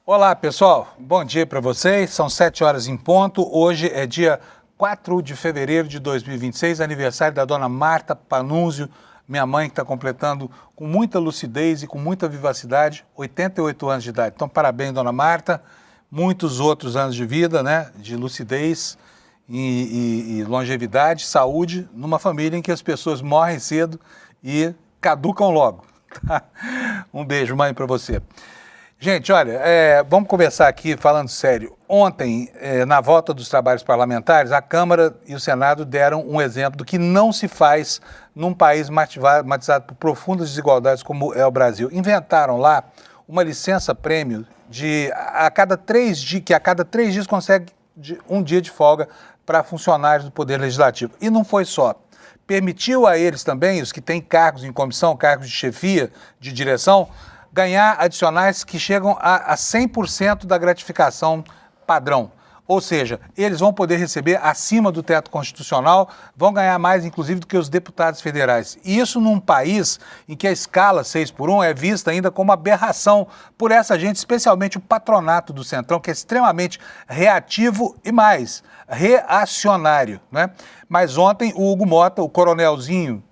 Olá, pessoal. Bom dia para vocês. São 7 horas em ponto. Hoje é dia 4 de fevereiro de 2026, aniversário da dona Marta Panunzio, minha mãe, que está completando com muita lucidez e com muita vivacidade 88 anos de idade. Então, parabéns, dona Marta. Muitos outros anos de vida, né? De lucidez e longevidade, saúde, numa família em que as pessoas morrem cedo e caducam logo. Tá? Um beijo, mãe, para você. Gente, olha, vamos começar aqui falando sério. Ontem, na volta dos trabalhos parlamentares, a Câmara e o Senado deram um exemplo do que não se faz num país matizado por profundas desigualdades como é o Brasil. Inventaram lá uma licença-prêmio que a cada 3 dias consegue um dia de folga para funcionários do Poder Legislativo. E não foi só. Permitiu a eles também, os que têm cargos em comissão, cargos de chefia, de direção, ganhar adicionais que chegam a 100% da gratificação padrão. Ou seja, eles vão poder receber acima do teto constitucional, vão ganhar mais, inclusive, do que os deputados federais. E isso num país em que a escala 6x1 é vista ainda como aberração por essa gente, especialmente o patronato do Centrão, que é extremamente reativo e mais, reacionário, né? Mas ontem o Hugo Motta, o coronelzinho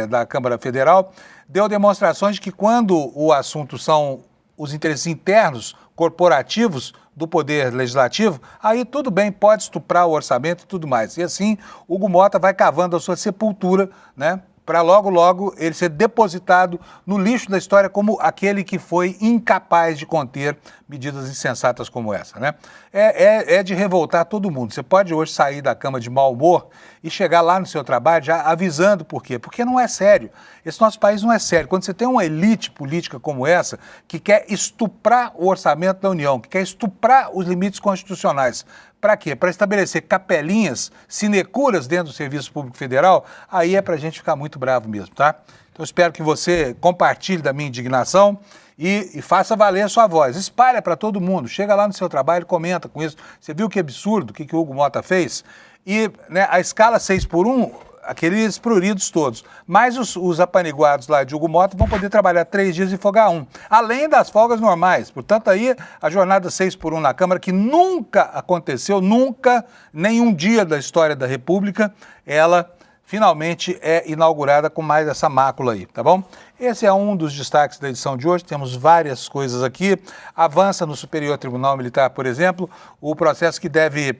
da Câmara Federal, deu demonstrações de que quando o assunto são os interesses internos, corporativos do Poder Legislativo, aí tudo bem, pode estuprar o orçamento e tudo mais. E assim, Hugo Motta vai cavando a sua sepultura, né, para logo, logo ele ser depositado no lixo da história como aquele que foi incapaz de conter medidas insensatas como essa, né? É de revoltar todo mundo. Você pode hoje sair da cama de mau humor e chegar lá no seu trabalho já avisando por quê. Porque não é sério. Esse nosso país não é sério. Quando você tem uma elite política como essa, que quer estuprar o orçamento da União, que quer estuprar os limites constitucionais, para quê? Para estabelecer capelinhas, sinecuras dentro do Serviço Público Federal, aí é para a gente ficar muito bravo mesmo, tá? Então, eu espero que você compartilhe da minha indignação e faça valer a sua voz. Espalha para todo mundo. Chega lá no seu trabalho e comenta com isso. Você viu que absurdo o que o Hugo Motta fez? E, né, a escala 6x1, aqueles pruridos todos. Mas os apaniguados lá de Hugo Motta vão poder trabalhar 3 dias e folgar 1. Além das folgas normais. Portanto, aí a jornada 6x1 na Câmara, que nunca aconteceu, nunca, nenhum dia da história da República, ela finalmente é inaugurada com mais essa mácula aí, tá bom? Esse é um dos destaques da edição de hoje, temos várias coisas aqui. Avança no Superior Tribunal Militar, por exemplo, o processo que deve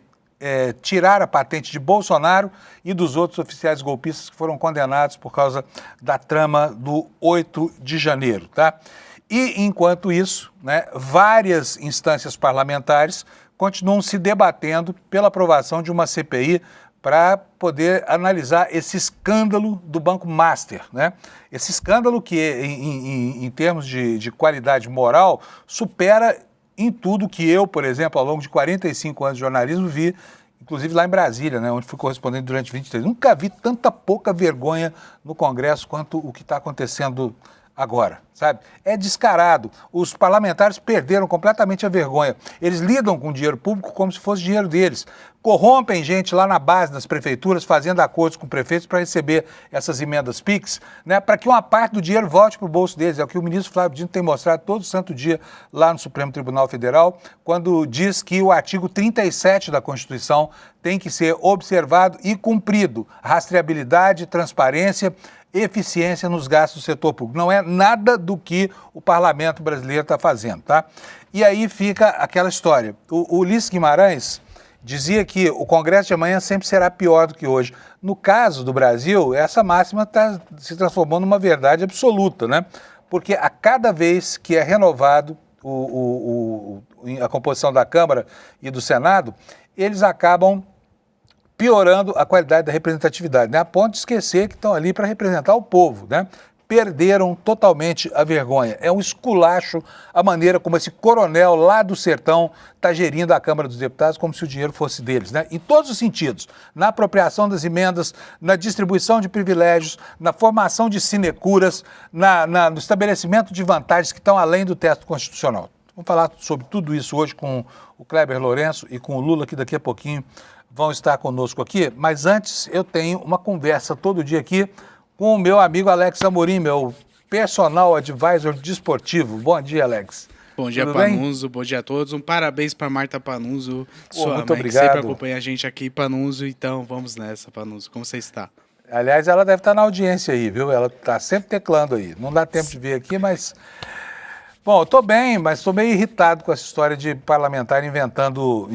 tirar a patente de Bolsonaro e dos outros oficiais golpistas que foram condenados por causa da trama do 8 de janeiro, tá? E, enquanto isso, né, várias instâncias parlamentares continuam se debatendo pela aprovação de uma CPI para poder analisar esse escândalo do Banco Master, né? Esse escândalo que, em termos de qualidade moral, supera em tudo que eu, por exemplo, ao longo de 45 anos de jornalismo, vi, inclusive lá em Brasília, né, onde fui correspondente durante 23. Nunca vi tanta pouca vergonha no Congresso quanto o que está acontecendo agora, sabe? É descarado. Os parlamentares perderam completamente a vergonha. Eles lidam com o dinheiro público como se fosse dinheiro deles. Corrompem gente lá na base das prefeituras, fazendo acordos com prefeitos para receber essas emendas PIX, né, para que uma parte do dinheiro volte para o bolso deles. É o que o ministro Flávio Dino tem mostrado todo santo dia lá no Supremo Tribunal Federal, quando diz que o artigo 37 da Constituição tem que ser observado e cumprido. Rastreabilidade, transparência, eficiência nos gastos do setor público. Não é nada do que o parlamento brasileiro está fazendo, tá? E aí fica aquela história. O Ulisses Guimarães dizia que o Congresso de amanhã sempre será pior do que hoje. No caso do Brasil, essa máxima está se transformando numa verdade absoluta, né? Porque a cada vez que é renovado a composição da Câmara e do Senado, eles acabam piorando a qualidade da representatividade, né? A ponto de esquecer que estão ali para representar o povo, né? Perderam totalmente a vergonha. É um esculacho a maneira como esse coronel lá do sertão está gerindo a Câmara dos Deputados como se o dinheiro fosse deles, né? Em todos os sentidos. Na apropriação das emendas, na distribuição de privilégios, na formação de sinecuras, no estabelecimento de vantagens que estão além do teto constitucional. Vamos falar sobre tudo isso hoje com o Kleber Lourenço e com o Lula, que daqui a pouquinho vão estar conosco aqui. Mas antes eu tenho uma conversa todo dia aqui com o meu amigo Alex Amorim, meu personal advisor desportivo. Bom dia, Alex. Bom dia, Tudo bem? Panunzio. Bom dia a todos. Parabéns para Marta Panunzio, sua Muito mãe, que sempre obrigado. acompanha a gente aqui, Panunzio. Então, vamos nessa, Panunzio. Como você está? Aliás, ela deve estar na audiência aí, viu? Ela está sempre teclando aí. Não dá tempo de ver aqui, mas... Bom, eu estou bem, mas estou meio irritado com essa história de parlamentar inventando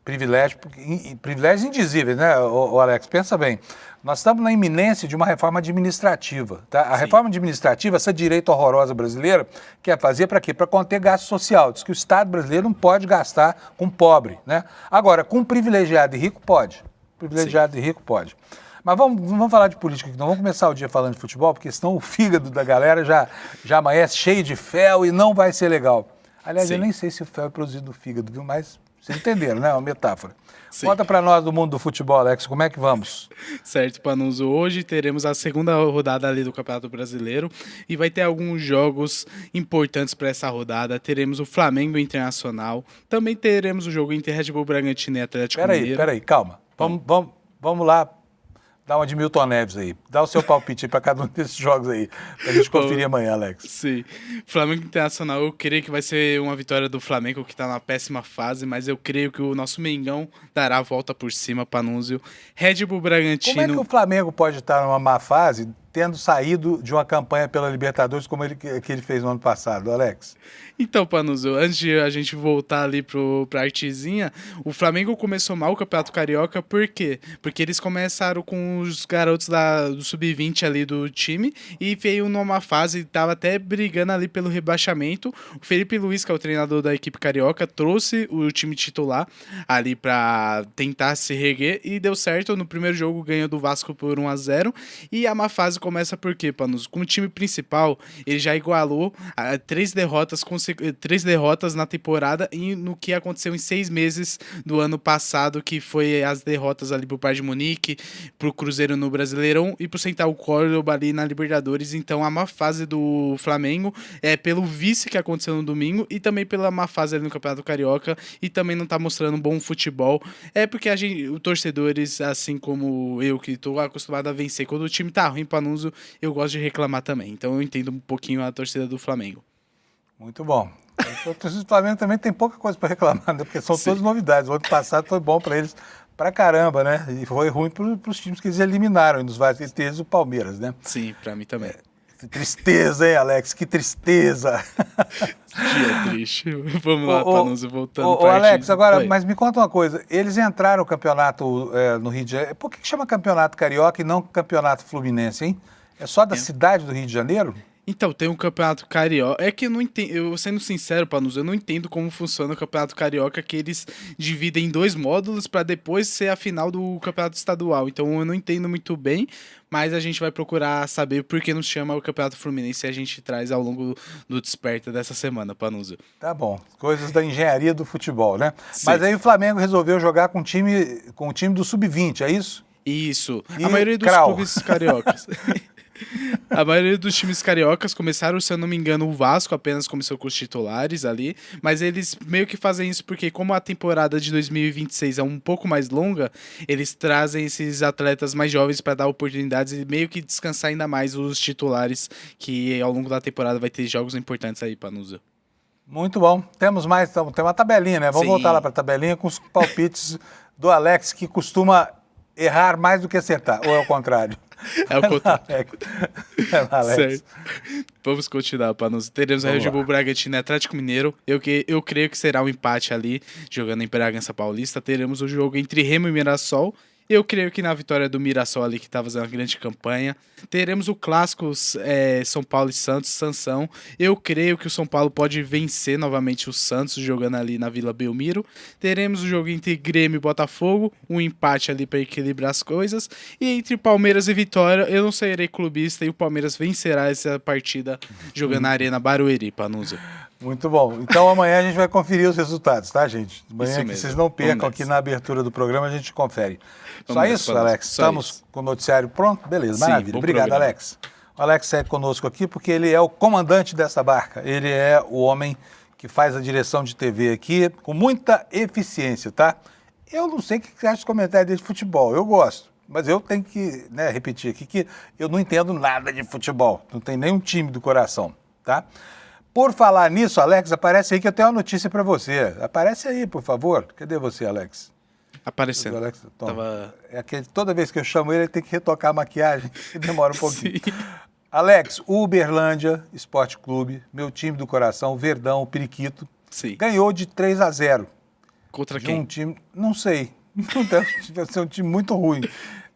privilégios indizíveis, né, ô Alex? Pensa bem, nós estamos na iminência de uma reforma administrativa, tá? A reforma administrativa, essa direita horrorosa brasileira, quer fazer para quê? Para conter gasto social. Diz que o Estado brasileiro não pode gastar com pobre, né? Agora, com privilegiado e rico, pode. Privilegiado e rico, pode. Mas vamos falar de política aqui, não vamos começar o dia falando de futebol, porque senão o fígado da galera já amanhece cheio de fel e não vai ser legal. Aliás, eu nem sei se o fel é produzido no fígado, viu? Mas vocês entenderam, né? É uma metáfora. Sim. Conta pra nós do mundo do futebol, Alex, como é que vamos? Certo, Panunzio. Hoje teremos a segunda rodada ali do Campeonato Brasileiro e vai ter alguns jogos importantes para essa rodada. Teremos o Flamengo Internacional, também teremos o jogo entre Red Bull Bragantino e Atlético Mineiro. Peraí, calma. Vamos lá. Dá uma de Milton Neves aí. Dá o seu palpite aí para cada um desses jogos aí, pra gente conferir amanhã, Alex. Sim. Flamengo Internacional, eu creio que vai ser uma vitória do Flamengo, que está na péssima fase, mas eu creio que o nosso Mengão dará a volta por cima, Panunzio. Red Bull Bragantino... Como é que o Flamengo pode estar numa má fase, tendo saído de uma campanha pela Libertadores como que ele fez no ano passado, Alex? Então, Panunzio, antes de a gente voltar ali pra artezinha, o Flamengo começou mal o Campeonato Carioca, por quê? Porque eles começaram com os garotos do Sub-20 ali do time e veio numa fase, tava até brigando ali pelo rebaixamento. O Felipe Luiz, que é o treinador da equipe carioca, trouxe o time titular ali pra tentar se reerguer e deu certo. No primeiro jogo ganhou do Vasco por 1-0 e a má fase começa por quê, Panunzio? Com o time principal, ele já igualou três derrotas na temporada e no que aconteceu em 6 meses do ano passado, que foi as derrotas ali pro Bayern de Munique, pro Cruzeiro no Brasileirão e pro Central Córdoba ali na Libertadores. Então a má fase do Flamengo é pelo vice que aconteceu no domingo e também pela má fase ali no Campeonato Carioca e também não tá mostrando um bom futebol. É porque os torcedores, assim como eu, que tô acostumado a vencer, quando o time tá ruim, Panunzio, eu gosto de reclamar também. Então eu entendo um pouquinho a torcida do Flamengo. Muito bom. O torcedor do Flamengo também tem pouca coisa para reclamar, né? Porque são todas novidades. O ano passado foi bom para eles pra caramba, né? E foi ruim para os times que eles eliminaram, nos vários, entre eles o Palmeiras, né? Sim, para mim também. Que tristeza, hein, Alex? Que tristeza. Dia triste. Vamos lá, Panunzio, voltando para Alex, agora, mas me conta uma coisa. Eles entraram no campeonato no Rio de Janeiro. Por que chama campeonato carioca e não campeonato fluminense, hein? É só da cidade do Rio de Janeiro? Então, tem um campeonato carioca. É que eu não entendo, eu sendo sincero, Panunzio, eu não entendo como funciona o campeonato carioca, que eles dividem em 2 módulos para depois ser a final do campeonato estadual. Então, eu não entendo muito bem, mas a gente vai procurar saber por que não chama o campeonato fluminense e a gente traz ao longo do Desperta dessa semana, Panunzio. Tá bom, coisas da engenharia do futebol, né? Sim. Mas aí o Flamengo resolveu jogar com o time do Sub-20, é isso? Isso. A maioria dos clubes cariocas. A maioria dos times cariocas começaram, se eu não me engano, o Vasco apenas começou com os titulares ali, mas eles meio que fazem isso porque como a temporada de 2026 é um pouco mais longa, eles trazem esses atletas mais jovens para dar oportunidades e meio que descansar ainda mais os titulares, que ao longo da temporada vai ter jogos importantes aí, Panunzio. Muito bom. Temos mais, tem uma tabelinha, né? Vamos voltar lá para a tabelinha com os palpites do Alex, que costuma errar mais do que acertar, ou é o contrário? É o contrário. Alex. Certo. Vamos continuar, Panunzio. Teremos a Red Bull Bragantino e Atlético Mineiro. Eu creio que será um empate ali, jogando em Bragança Paulista. Teremos o jogo entre Remo e Mirassol. Eu creio que na vitória do Mirassol ali, que está fazendo uma grande campanha. Teremos o clássico São Paulo e Santos, Sansão. Eu creio que o São Paulo pode vencer novamente o Santos, jogando ali na Vila Belmiro. Teremos o jogo entre Grêmio e Botafogo, um empate ali para equilibrar as coisas. E entre Palmeiras e Vitória, eu não serei clubista e o Palmeiras vencerá essa partida jogando na Arena Barueri, Panunzio. Muito bom. Então amanhã a gente vai conferir os resultados, tá, gente? Amanhã que vocês não percam aqui na abertura do programa, a gente confere. Só isso, Alex? Estamos com o noticiário pronto? Beleza, maravilha. Obrigado, Alex. O Alex segue conosco aqui porque ele é o comandante dessa barca. Ele é o homem que faz a direção de TV aqui com muita eficiência, tá? Eu não sei o que você acha dos comentários dele de futebol. Eu gosto. Mas eu tenho que repetir aqui que eu não entendo nada de futebol. Não tem nenhum time do coração, tá? Por falar nisso, Alex, aparece aí que eu tenho uma notícia para você. Aparece aí, por favor. Cadê você, Alex? Aparecendo. Alex, Tava... É que toda vez que eu chamo ele tem que retocar a maquiagem, que demora um pouquinho. Sim. Alex, o Uberlândia Esporte Clube, meu time do coração, o Verdão, o Periquito, Sim. ganhou de 3-0. Contra De quem? um time, não sei, deve ser um time muito ruim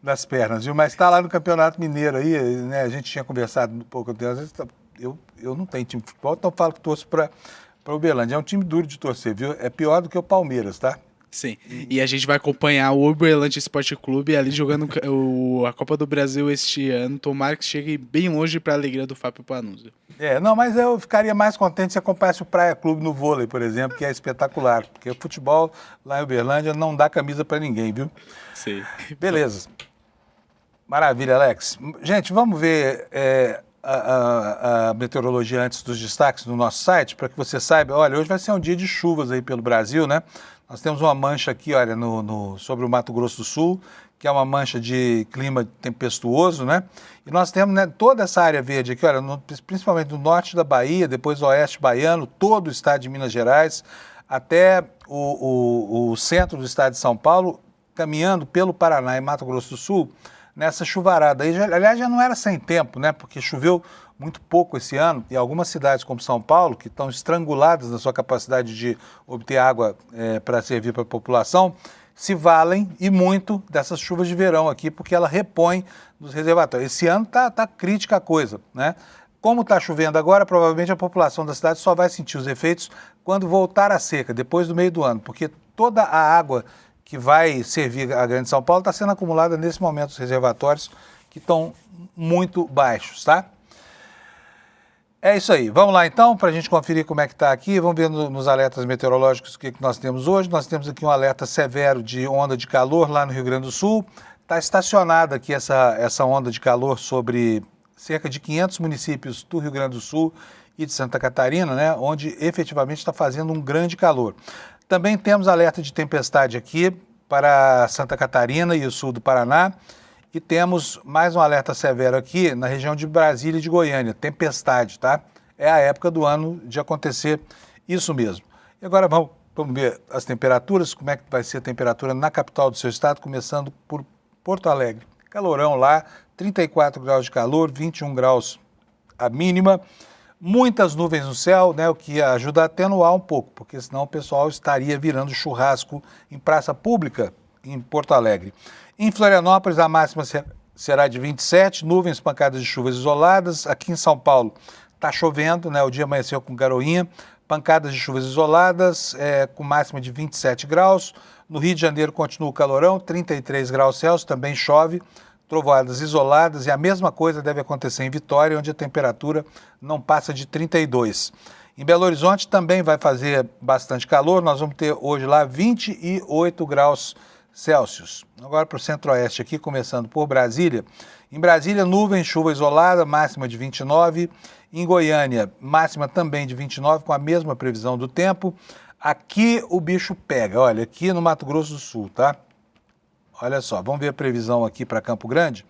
das pernas, viu? Mas está lá no Campeonato Mineiro aí, né? A gente tinha conversado um pouco, às vezes, eu não tenho time de futebol, então eu falo que torço para o Uberlândia. É um time duro de torcer, viu? É pior do que o Palmeiras, tá? Sim. E a gente vai acompanhar o Uberlândia Esporte Clube ali jogando a Copa do Brasil este ano. Tomara que chegue bem longe para a alegria do Fábio Panunzio. Não, mas eu ficaria mais contente se acompanhasse o Praia Clube no vôlei, por exemplo, que é espetacular, porque o futebol lá em Uberlândia não dá camisa para ninguém, viu? Sim. Beleza. Maravilha, Alex. Gente, vamos ver a meteorologia antes dos destaques no nosso site, para que você saiba. Olha, hoje vai ser um dia de chuvas aí pelo Brasil, né? Nós temos uma mancha aqui, olha, sobre o Mato Grosso do Sul, que é uma mancha de clima tempestuoso, né? E nós temos, né, toda essa área verde aqui, olha, principalmente no norte da Bahia, depois o oeste baiano, todo o estado de Minas Gerais, até o centro do estado de São Paulo, caminhando pelo Paraná e Mato Grosso do Sul, nessa chuvarada aí. Aliás, já não era sem tempo, né? Porque choveu muito pouco esse ano, e algumas cidades como São Paulo, que estão estranguladas na sua capacidade de obter água para servir para a população, se valem e muito dessas chuvas de verão aqui, porque ela repõe nos reservatórios. Esse ano tá crítica a coisa, né? Como está chovendo agora, provavelmente a população da cidade só vai sentir os efeitos quando voltar a seca, depois do meio do ano, porque toda a água que vai servir a Grande São Paulo está sendo acumulada nesse momento nos reservatórios, que estão muito baixos, tá? É isso aí. Vamos lá então, para a gente conferir como é que está aqui. Vamos ver nos alertas meteorológicos o que nós temos hoje. Nós temos aqui um alerta severo de onda de calor lá no Rio Grande do Sul. Está estacionada aqui essa onda de calor sobre cerca de 500 municípios do Rio Grande do Sul e de Santa Catarina, né, onde efetivamente está fazendo um grande calor. Também temos alerta de tempestade aqui para Santa Catarina e o sul do Paraná. E temos mais um alerta severo aqui na região de Brasília e de Goiânia, tempestade, tá? É a época do ano de acontecer isso mesmo. E agora vamos ver as temperaturas, como é que vai ser a temperatura na capital do seu estado, começando por Porto Alegre. Calorão lá, 34 graus de calor, 21 graus a mínima, muitas nuvens no céu, né, o que ajuda a atenuar um pouco, porque senão o pessoal estaria virando churrasco em praça pública em Porto Alegre. Em Florianópolis, a máxima será de 27, nuvens, pancadas de chuvas isoladas. Aqui em São Paulo está chovendo, né? O dia amanheceu com garoinha, pancadas de chuvas isoladas, com máxima de 27 graus. No Rio de Janeiro continua o calorão, 33 graus Celsius, também chove, trovoadas isoladas, e a mesma coisa deve acontecer em Vitória, onde a temperatura não passa de 32. Em Belo Horizonte também vai fazer bastante calor, nós vamos ter hoje lá 28 graus Celsius. Agora para o centro-oeste aqui, começando por Brasília. Em Brasília, nuvem, chuva isolada, máxima de 29. Em Goiânia, máxima também de 29, com a mesma previsão do tempo. Aqui o bicho pega, olha, aqui no Mato Grosso do Sul, tá? Olha só, vamos ver a previsão aqui para Campo Grande.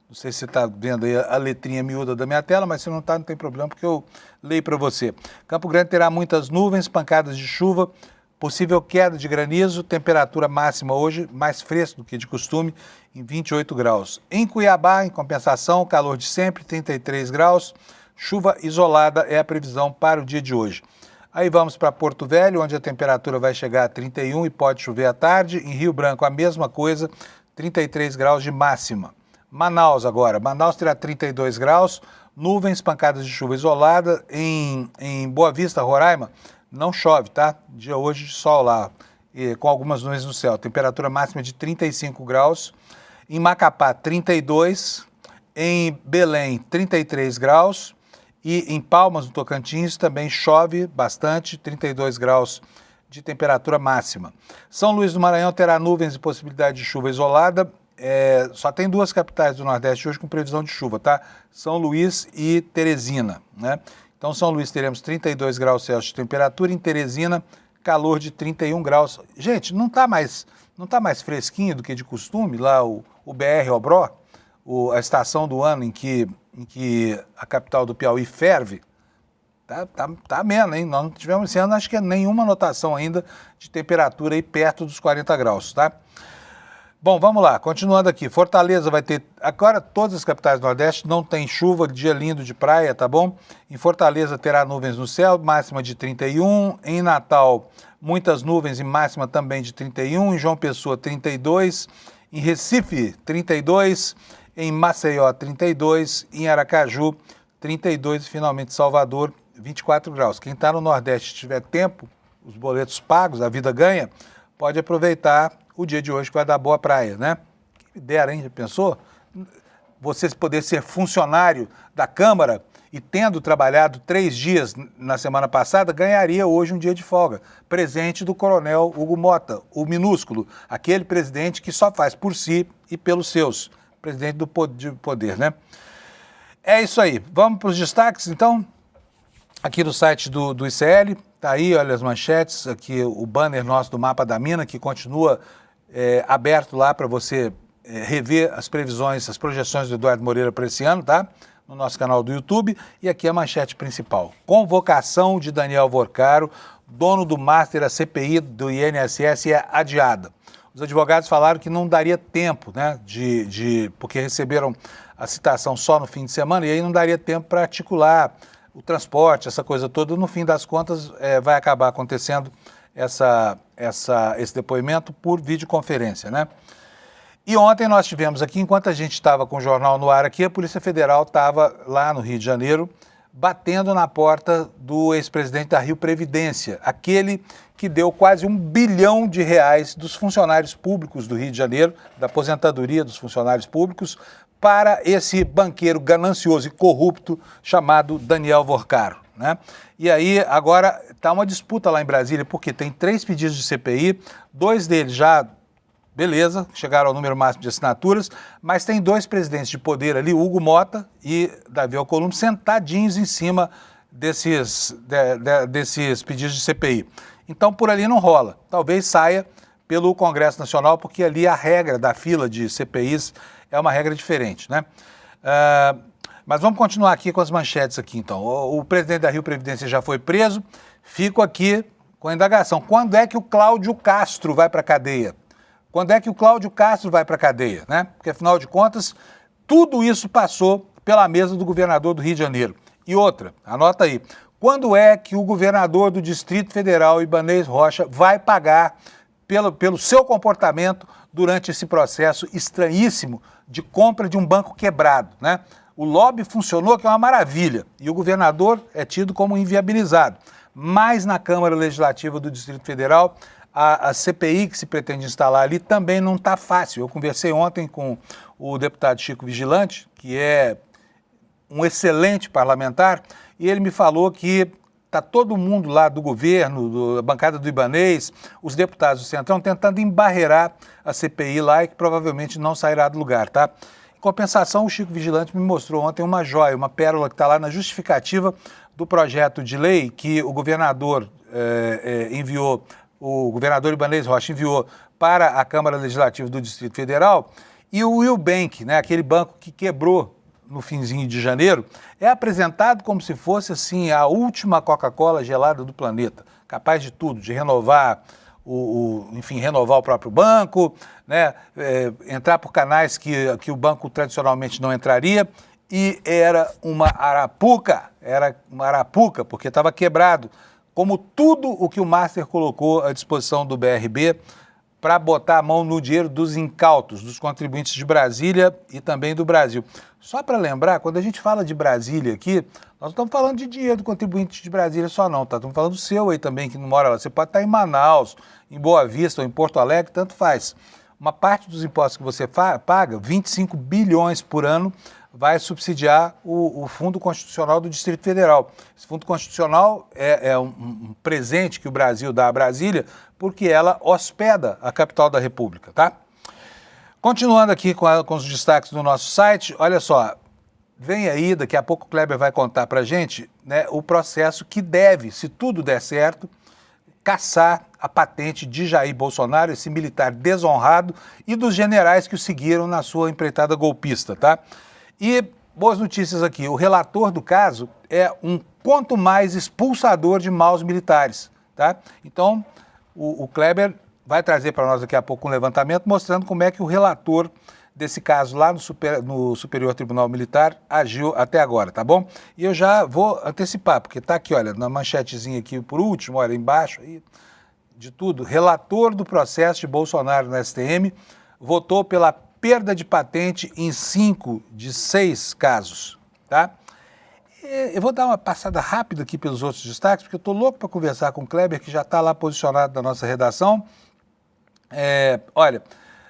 Não sei se você está vendo aí a letrinha miúda da minha tela, mas se não está, não tem problema, porque eu leio para você. Campo Grande terá muitas nuvens, pancadas de chuva, possível queda de granizo, temperatura máxima hoje mais fresca do que de costume, em 28 graus. Em Cuiabá, em compensação, calor de sempre, 33 graus, chuva isolada é a previsão para o dia de hoje. Aí vamos para Porto Velho, onde a temperatura vai chegar a 31 e pode chover à tarde. Em Rio Branco, a mesma coisa, 33 graus de máxima. Manaus agora, Manaus terá 32 graus, nuvens, pancadas de chuva isolada. Em Boa Vista, Roraima, não chove, tá? Dia hoje de sol lá, com algumas nuvens no céu. Temperatura máxima de 35 graus. Em Macapá, 32. Em Belém, 33 graus. E em Palmas, no Tocantins, também chove bastante, 32 graus de temperatura máxima. São Luís do Maranhão terá nuvens e possibilidade de chuva isolada. Só tem duas capitais do Nordeste hoje com previsão de chuva, tá? São Luís e Teresina, né? Então, São Luís teremos 32 graus Celsius de temperatura, em Teresina, calor de 31 graus. Gente, não está mais fresquinho do que de costume, lá o BR Obró, a estação do ano em que a capital do Piauí ferve? Tá ameno, hein? Nós não tivemos esse ano, acho que nenhuma anotação ainda de temperatura aí perto dos 40 graus, tá? Bom, vamos lá, continuando aqui. Fortaleza vai ter... Agora, todas as capitais do Nordeste não tem chuva, dia lindo de praia, tá bom? Em Fortaleza terá nuvens no céu, máxima de 31. Em Natal, muitas nuvens e máxima também de 31. Em João Pessoa, 32. Em Recife, 32. Em Maceió, 32. Em Aracaju, 32. E finalmente Salvador, 24 graus. Quem está no Nordeste e tiver tempo, os boletos pagos, a vida ganha, pode aproveitar o dia de hoje que vai dar boa praia, né? Que dera, hein? Já pensou? Você poder ser funcionário da Câmara e tendo trabalhado 3 dias na semana passada, ganharia hoje um dia de folga. Presente do coronel Hugo Mota, o minúsculo, aquele presidente que só faz por si e pelos seus. Presidente do poder, né? É isso aí. Vamos para os destaques, então? Aqui no site do ICL, tá aí, olha as manchetes, aqui o banner nosso do Mapa da Mina, que continua aberto lá para você rever as previsões, as projeções do Eduardo Moreira para esse ano, tá? No nosso canal do YouTube. E aqui a manchete principal. Convocação de Daniel Vorcaro, dono do Master, a CPI do INSS é adiada. Os advogados falaram que não daria tempo, né, porque receberam a citação só no fim de semana, e aí não daria tempo para articular o transporte, essa coisa toda. No fim das contas, vai acabar acontecendo esse depoimento por videoconferência, né? E ontem nós tivemos aqui, enquanto a gente estava com o jornal no ar aqui, a Polícia Federal estava lá no Rio de Janeiro, batendo na porta do ex-presidente da Rio Previdência, aquele que deu quase R$1 bilhão dos funcionários públicos do Rio de Janeiro, da aposentadoria dos funcionários públicos, para esse banqueiro ganancioso e corrupto chamado Daniel Vorcaro, né? E aí agora está uma disputa lá em Brasília, porque tem 3 pedidos de CPI, 2 deles já, beleza, chegaram ao número máximo de assinaturas, mas tem 2 presidentes de poder ali, Hugo Mota e Davi Alcolumbre, sentadinhos em cima desses pedidos de CPI. Então por ali não rola, talvez saia pelo Congresso Nacional, porque ali a regra da fila de CPIs é uma regra diferente, né? Mas vamos continuar aqui com as manchetes aqui, então. O presidente da Rio Previdência já foi preso, fico aqui com a indagação. Quando é que o Cláudio Castro vai para a cadeia? Quando é que o Cláudio Castro vai para a cadeia, né? Porque, afinal de contas, tudo isso passou pela mesa do governador do Rio de Janeiro. E outra, anota aí, quando é que o governador do Distrito Federal, Ibanez Rocha, vai pagar pelo seu comportamento durante esse processo estranhíssimo de compra de um banco quebrado, né? O lobby funcionou, que é uma maravilha, e o governador é tido como inviabilizado. Mas na Câmara Legislativa do Distrito Federal, a CPI que se pretende instalar ali também não está fácil. Eu conversei ontem com o deputado Chico Vigilante, que é um excelente parlamentar, e ele me falou que está todo mundo lá do governo, da bancada do Ibanez, os deputados do Centrão, tentando embarrear a CPI lá e que provavelmente não sairá do lugar, tá? Em compensação, o Chico Vigilante me mostrou ontem uma joia, uma pérola que está lá na justificativa do projeto de lei que o governador enviou, o governador Ibanez Rocha enviou para a Câmara Legislativa do Distrito Federal, e o Will Bank, né, aquele banco que quebrou no finzinho de janeiro, é apresentado como se fosse assim a última Coca-Cola gelada do planeta, capaz de tudo, de renovar enfim, renovar o próprio banco, né, entrar por canais que o banco tradicionalmente não entraria, e era uma arapuca, porque estava quebrado, como tudo o que o Master colocou à disposição do BRB para botar a mão no dinheiro dos incautos, dos contribuintes de Brasília e também do Brasil. Só para lembrar, quando a gente fala de Brasília aqui, nós não estamos falando de dinheiro do contribuinte de Brasília só não, tá? Estamos falando do seu aí também, que não mora lá. Você pode estar em Manaus, em Boa Vista ou em Porto Alegre, tanto faz. Uma parte dos impostos que você paga, 25 bilhões por ano, vai subsidiar o Fundo Constitucional do Distrito Federal. Esse Fundo Constitucional é um presente que o Brasil dá a Brasília, porque ela hospeda a capital da República, tá? Continuando aqui com os destaques do nosso site, olha só, vem aí, daqui a pouco o Kleber vai contar pra gente, né, o processo que deve, se tudo der certo, caçar a patente de Jair Bolsonaro, esse militar desonrado, e dos generais que o seguiram na sua empreitada golpista, tá? E boas notícias aqui. O relator do caso é um quanto mais expulsador de maus militares, tá? Então, o Kleber vai trazer para nós daqui a pouco um levantamento mostrando como é que o relator desse caso lá no Superior Tribunal Militar agiu até agora, tá bom? E eu já vou antecipar, porque tá aqui, olha, na manchetezinha aqui por último, olha, embaixo, aí, de tudo, relator do processo de Bolsonaro no STM votou pela perda de patente em 5 de 6 casos, tá? Eu vou dar uma passada rápida aqui pelos outros destaques, porque eu estou louco para conversar com o Kleber, que já está lá posicionado na nossa redação. Olha,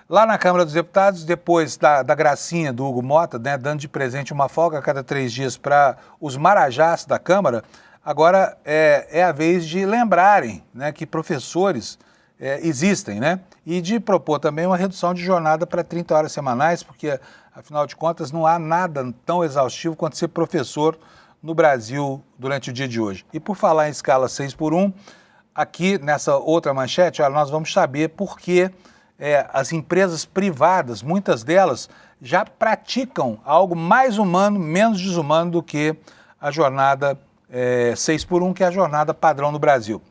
lá na Câmara dos Deputados, depois da gracinha do Hugo Mota, né, dando de presente uma folga a cada 3 dias para os marajás da Câmara, agora é a vez de lembrarem, né, que professores existem, né? E de propor também uma redução de jornada para 30 horas semanais, porque, afinal de contas, não há nada tão exaustivo quanto ser professor no Brasil durante o dia de hoje. E por falar em escala 6x1, aqui nessa outra manchete, olha, nós vamos saber por que as empresas privadas, muitas delas, já praticam algo mais humano, menos desumano do que a jornada 6x1, que é a jornada padrão no Brasil.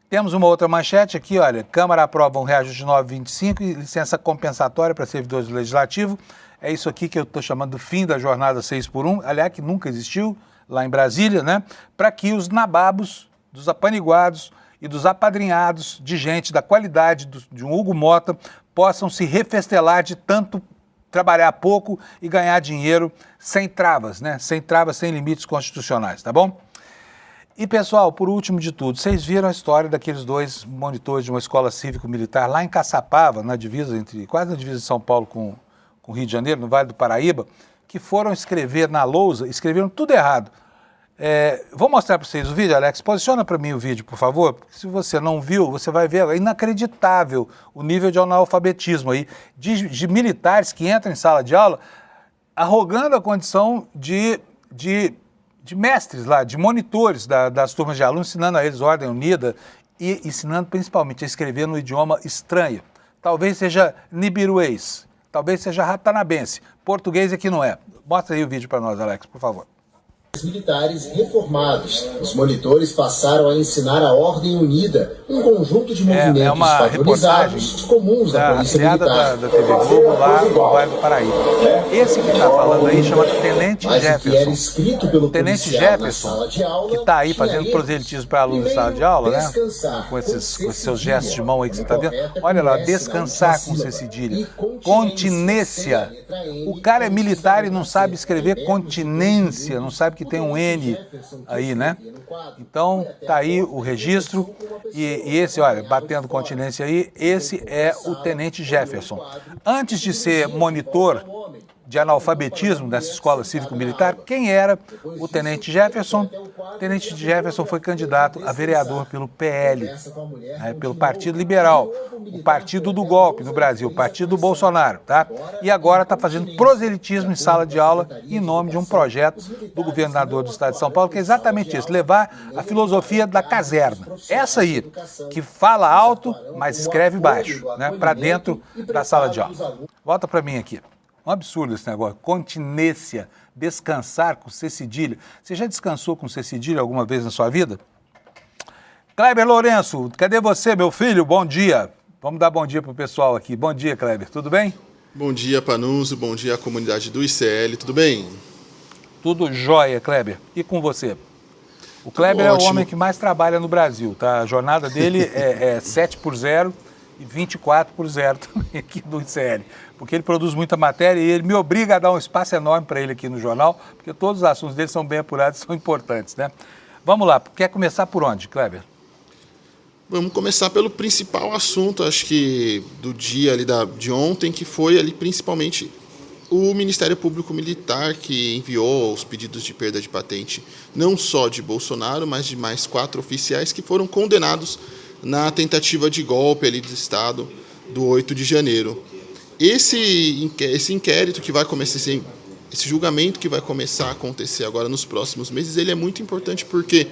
Temos uma outra manchete aqui, olha, Câmara aprova um reajuste de 9,25 e licença compensatória para servidores do Legislativo. É isso aqui que eu estou chamando do fim da jornada 6x1, aliás, que nunca existiu lá em Brasília, né? Para que os nababos dos apaniguados e dos apadrinhados de gente da qualidade de um Hugo Mota possam se refestelar de tanto trabalhar pouco e ganhar dinheiro sem travas, né? Sem travas, sem limites constitucionais, tá bom? E, pessoal, por último de tudo, vocês viram a história daqueles 2 monitores de uma escola cívico-militar lá em Caçapava, na divisa quase na divisa de São Paulo com o Rio de Janeiro, no Vale do Paraíba, que foram escrever na lousa, escreveram tudo errado. Vou mostrar para vocês o vídeo, Alex. Posiciona para mim o vídeo, por favor, porque se você não viu, você vai ver, é inacreditável o nível de analfabetismo aí, de militares que entram em sala de aula arrogando a condição de mestres lá, de monitores das turmas de alunos, ensinando a eles ordem unida e ensinando principalmente a escrever no idioma estranho. Talvez seja nibiruês, talvez seja ratanabense, português aqui não é. Mostra aí o vídeo para nós, Alex, por favor. Militares reformados. Os monitores passaram a ensinar a Ordem Unida, um conjunto de movimentos padronizados comuns da Polícia Militar. Da TV Globo lá no Vale do Paraíba. Esse que está falando aí chama Tenente Jefferson. Tenente Jefferson, que está aí fazendo proselitismo para alunos de sala de aula, né? Com esses seus gestos de mão aí que você está vendo. Olha lá, descansar com C cedilha. Continência. O cara é militar e não sabe escrever continência, não sabe que tem um N aí, né? Então, tá aí o registro e esse, olha, batendo continência aí, esse é o Tenente Jefferson. Antes de ser monitor de analfabetismo dessa escola cívico-militar, quem era o Tenente Jefferson? O Tenente Jefferson foi candidato a vereador pelo PL, né, pelo Partido Liberal, o partido do golpe no Brasil, o partido do Bolsonaro, tá? E agora está fazendo proselitismo em sala de aula em nome de um projeto do governador do estado de São Paulo, que é exatamente isso, levar a filosofia da caserna. Essa aí, que fala alto, mas escreve baixo, né, para dentro da sala de aula. Volta para mim aqui. Um absurdo esse negócio. Continência, descansar com C cedilha. Você já descansou com C cedilha alguma vez na sua vida? Kleber Lourenço, cadê você, meu filho? Bom dia. Vamos dar bom dia pro pessoal aqui. Bom dia, Kleber. Tudo bem? Bom dia, Panunzio. Bom dia à comunidade do ICL. Tudo bem? Tudo jóia, Kleber. E com você? O Kleber é o homem que mais trabalha no Brasil, tá? A jornada dele é 7x0 e 24x0 também aqui do ICL. Porque ele produz muita matéria e ele me obriga a dar um espaço enorme para ele aqui no jornal, porque todos os assuntos dele são bem apurados e são importantes, né? Vamos lá, quer começar por onde, Kleber? Vamos começar pelo principal assunto, acho que do dia ali de ontem, que foi ali principalmente o Ministério Público Militar, que enviou os pedidos de perda de patente, não só de Bolsonaro, mas de mais 4 oficiais que foram condenados na tentativa de golpe ali do Estado do 8 de janeiro. Esse inquérito que vai começar, esse julgamento que vai começar a acontecer agora nos próximos meses, ele é muito importante porque,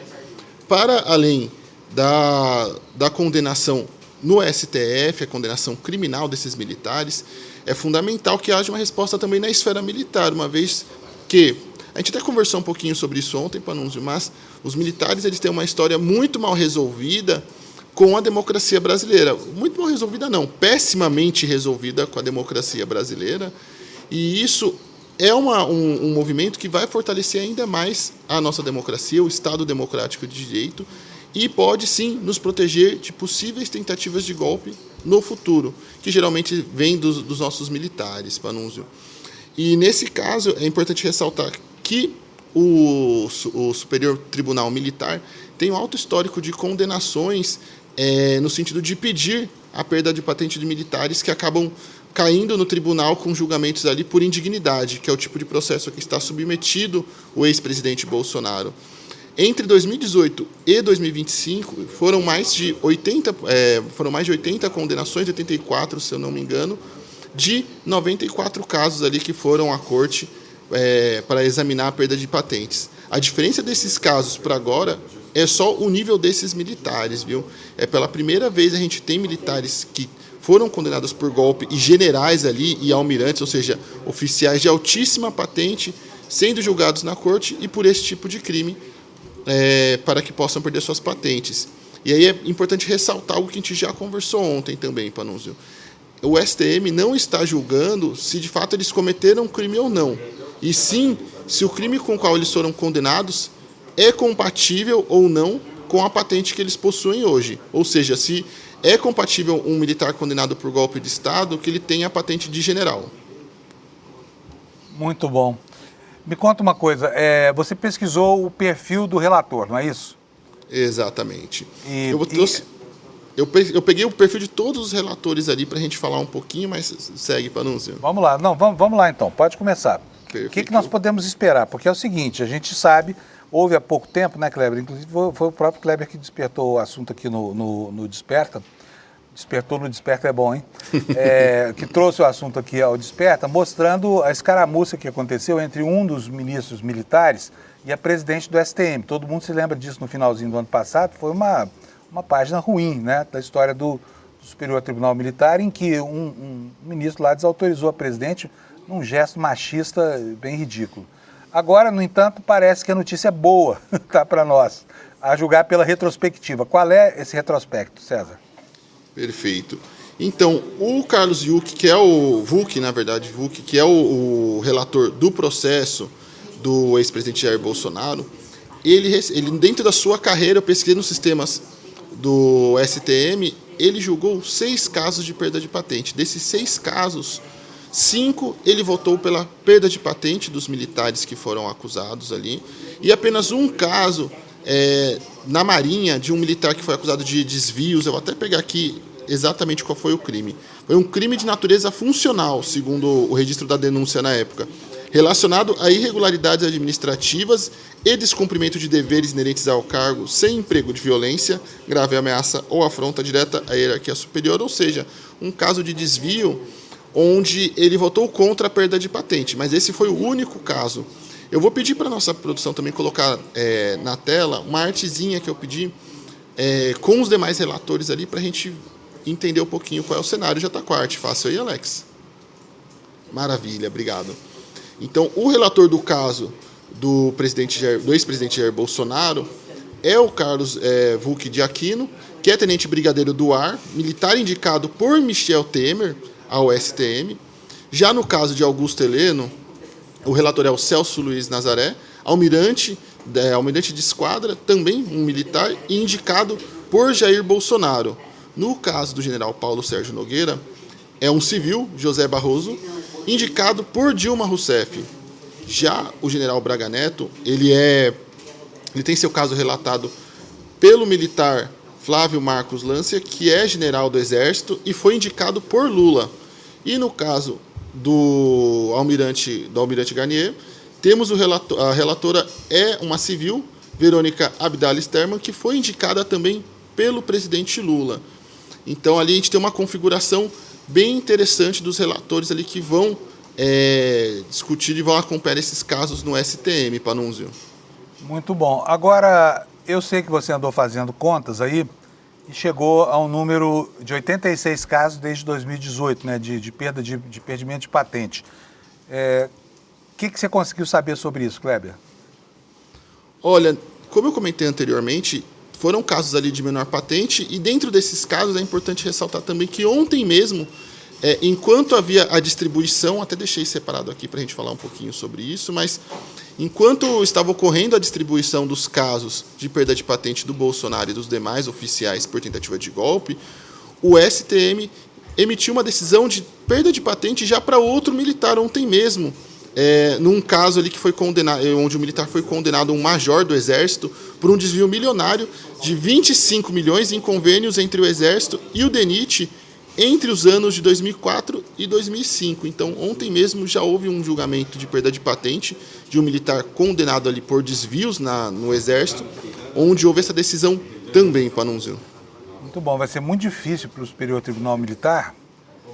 para além da condenação no STF, a condenação criminal desses militares, é fundamental que haja uma resposta também na esfera militar, uma vez que A gente até conversou um pouquinho sobre isso ontem, Panunzio, mas os militares eles têm uma história muito mal resolvida com a democracia brasileira. Muito mal resolvida não, pessimamente resolvida com a democracia brasileira. E isso é um movimento que vai fortalecer ainda mais a nossa democracia, o Estado democrático de direito, e pode sim nos proteger de possíveis tentativas de golpe no futuro, que geralmente vem dos nossos militares, Panunzio. E nesse caso é importante ressaltar que o Superior Tribunal Militar tem um alto histórico de condenações no sentido de pedir a perda de patente de militares que acabam caindo no tribunal com julgamentos ali por indignidade, que é o tipo de processo que está submetido o ex-presidente Bolsonaro. Entre 2018 e 2025, foram mais de 80 condenações, 84, se eu não me engano, de 94 casos ali que foram à corte para examinar a perda de patentes. A diferença desses casos para agora é só o nível desses militares, viu? Pela primeira vez a gente tem militares que foram condenados por golpe e generais ali e almirantes, ou seja, oficiais de altíssima patente, sendo julgados na corte e por esse tipo de crime, para que possam perder suas patentes. E aí é importante ressaltar algo que a gente já conversou ontem também, Panunzio. O STM não está julgando se de fato eles cometeram um crime ou não, e sim se o crime com o qual eles foram condenados é compatível ou não com a patente que eles possuem hoje. Ou seja, se é compatível um militar condenado por golpe de Estado que ele tenha a patente de general. Muito bom. Me conta uma coisa, você pesquisou o perfil do relator, não é isso? Exatamente. Eu peguei o perfil de todos os relatores ali para a gente falar um pouquinho, mas segue, Panunzio. Vamos lá, vamos lá então, pode começar. Perfeito. O que nós podemos esperar? Porque é o seguinte, a gente sabe, houve há pouco tempo, né, Kleber? Inclusive foi o próprio Kleber que despertou o assunto aqui no Desperta. Despertou no Desperta é bom, hein? Que trouxe o assunto aqui ao Desperta, mostrando a escaramuça que aconteceu entre um dos ministros militares e a presidente do STM. Todo mundo se lembra disso no finalzinho do ano passado. Foi uma página ruim, né, da história do Superior Tribunal Militar, em que um ministro lá desautorizou a presidente num gesto machista bem ridículo. Agora, no entanto, parece que a notícia é boa, tá, para nós, a julgar pela retrospectiva. Qual é esse retrospecto, César? Perfeito. Então, o Carlos Vuck, que é o relator do processo do ex-presidente Jair Bolsonaro, ele, dentro da sua carreira, eu pesquisei nos sistemas do STM, ele julgou 6 casos de perda de patente. Desses 6 casos, 5 ele votou pela perda de patente dos militares que foram acusados ali, e apenas um caso na Marinha, de um militar que foi acusado de desvios. Eu vou até pegar aqui exatamente qual foi o crime. Foi um crime de natureza funcional, segundo o registro da denúncia na época, relacionado a irregularidades administrativas e descumprimento de deveres inerentes ao cargo sem emprego de violência, grave ameaça ou afronta direta à hierarquia superior, ou seja, um caso de desvio onde ele votou contra a perda de patente, mas esse foi o único caso. Eu vou pedir para a nossa produção também colocar na tela uma artezinha que eu pedi com os demais relatores ali, para a gente entender um pouquinho qual é o cenário. Já está com a arte fácil aí, Alex? Maravilha, obrigado. Então, o relator do caso do ex-presidente Jair Bolsonaro é o Carlos Vuck de Aquino, que é tenente brigadeiro do ar, militar indicado por Michel Temer ao STM. Já no caso de Augusto Heleno, o relator é o Celso Luiz Nazaré, almirante de esquadra, também um militar, indicado por Jair Bolsonaro. No caso do general Paulo Sérgio Nogueira, é um civil, José Barroso, indicado por Dilma Rousseff. Já o general Braga Neto, ele tem seu caso relatado pelo militar Flávio Marcos Lancia, que é general do Exército e foi indicado por Lula. E no caso do almirante Garnier, temos a relatora é uma civil, Verônica Abdala Sterman, que foi indicada também pelo presidente Lula. Então ali a gente tem uma configuração bem interessante dos relatores ali que vão discutir e vão acompanhar esses casos no STM, Panunzio. Muito bom. Agora, eu sei que você andou fazendo contas aí e chegou a um número de 86 casos desde 2018, né, de perdimento de patente. que você conseguiu saber sobre isso, Kleber? Olha, como eu comentei anteriormente, foram casos ali de menor patente, e dentro desses casos é importante ressaltar também que ontem mesmo, enquanto havia a distribuição, até deixei separado aqui para a gente falar um pouquinho sobre isso, mas enquanto estava ocorrendo a distribuição dos casos de perda de patente do Bolsonaro e dos demais oficiais por tentativa de golpe, o STM emitiu uma decisão de perda de patente já para outro militar ontem mesmo, num caso ali que foi condenado, onde o militar foi condenado, um major do Exército, por um desvio milionário de 25 milhões em convênios entre o Exército e o DENIT entre os anos de 2004 e 2005. Então, ontem mesmo já houve um julgamento de perda de patente de um militar condenado ali por desvios no Exército, onde houve essa decisão também, Panunzio. Muito bom, vai ser muito difícil para o Superior Tribunal Militar,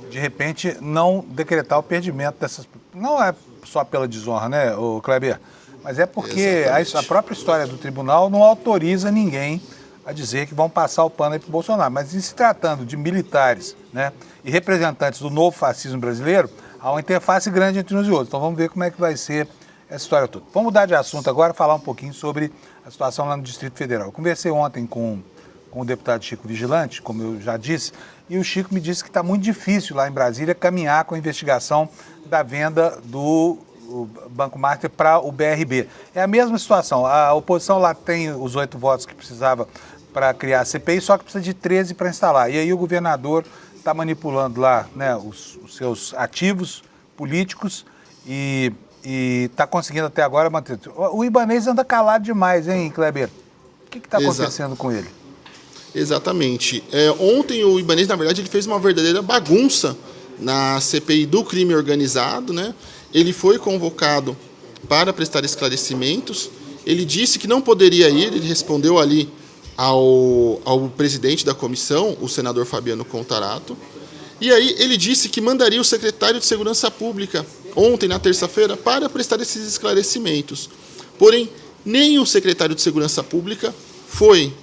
de repente, não decretar o perdimento dessas... Não é só pela desonra, né, Kleber? Mas é porque a própria história do tribunal não autoriza ninguém a dizer que vão passar o pano aí para o Bolsonaro. Mas em se tratando de militares, né, e representantes do novo fascismo brasileiro, há uma interface grande entre uns e outros. Então vamos ver como é que vai ser essa história toda. Vamos mudar de assunto agora, falar um pouquinho sobre a situação lá no Distrito Federal. Eu conversei ontem com o deputado Chico Vigilante, como eu já disse, e o Chico me disse que está muito difícil lá em Brasília caminhar com a investigação da venda do Banco Master para o BRB. É a mesma situação, a oposição lá tem os 8 votos que precisava para criar a CPI, só que precisa de 13 para instalar. E aí o governador está manipulando lá, né, os seus ativos políticos e está conseguindo até agora manter. O Ibanez anda calado demais, hein, Kleber? O que está acontecendo com ele? Exatamente. Ontem o Ibanez, na verdade, ele fez uma verdadeira bagunça na CPI do crime organizado, né? Ele foi convocado para prestar esclarecimentos. Ele disse que não poderia ir, ele respondeu ali ao presidente da comissão, o senador Fabiano Contarato. E aí ele disse que mandaria o secretário de Segurança Pública, ontem, na terça-feira, para prestar esses esclarecimentos. Porém, nem o secretário de Segurança Pública foi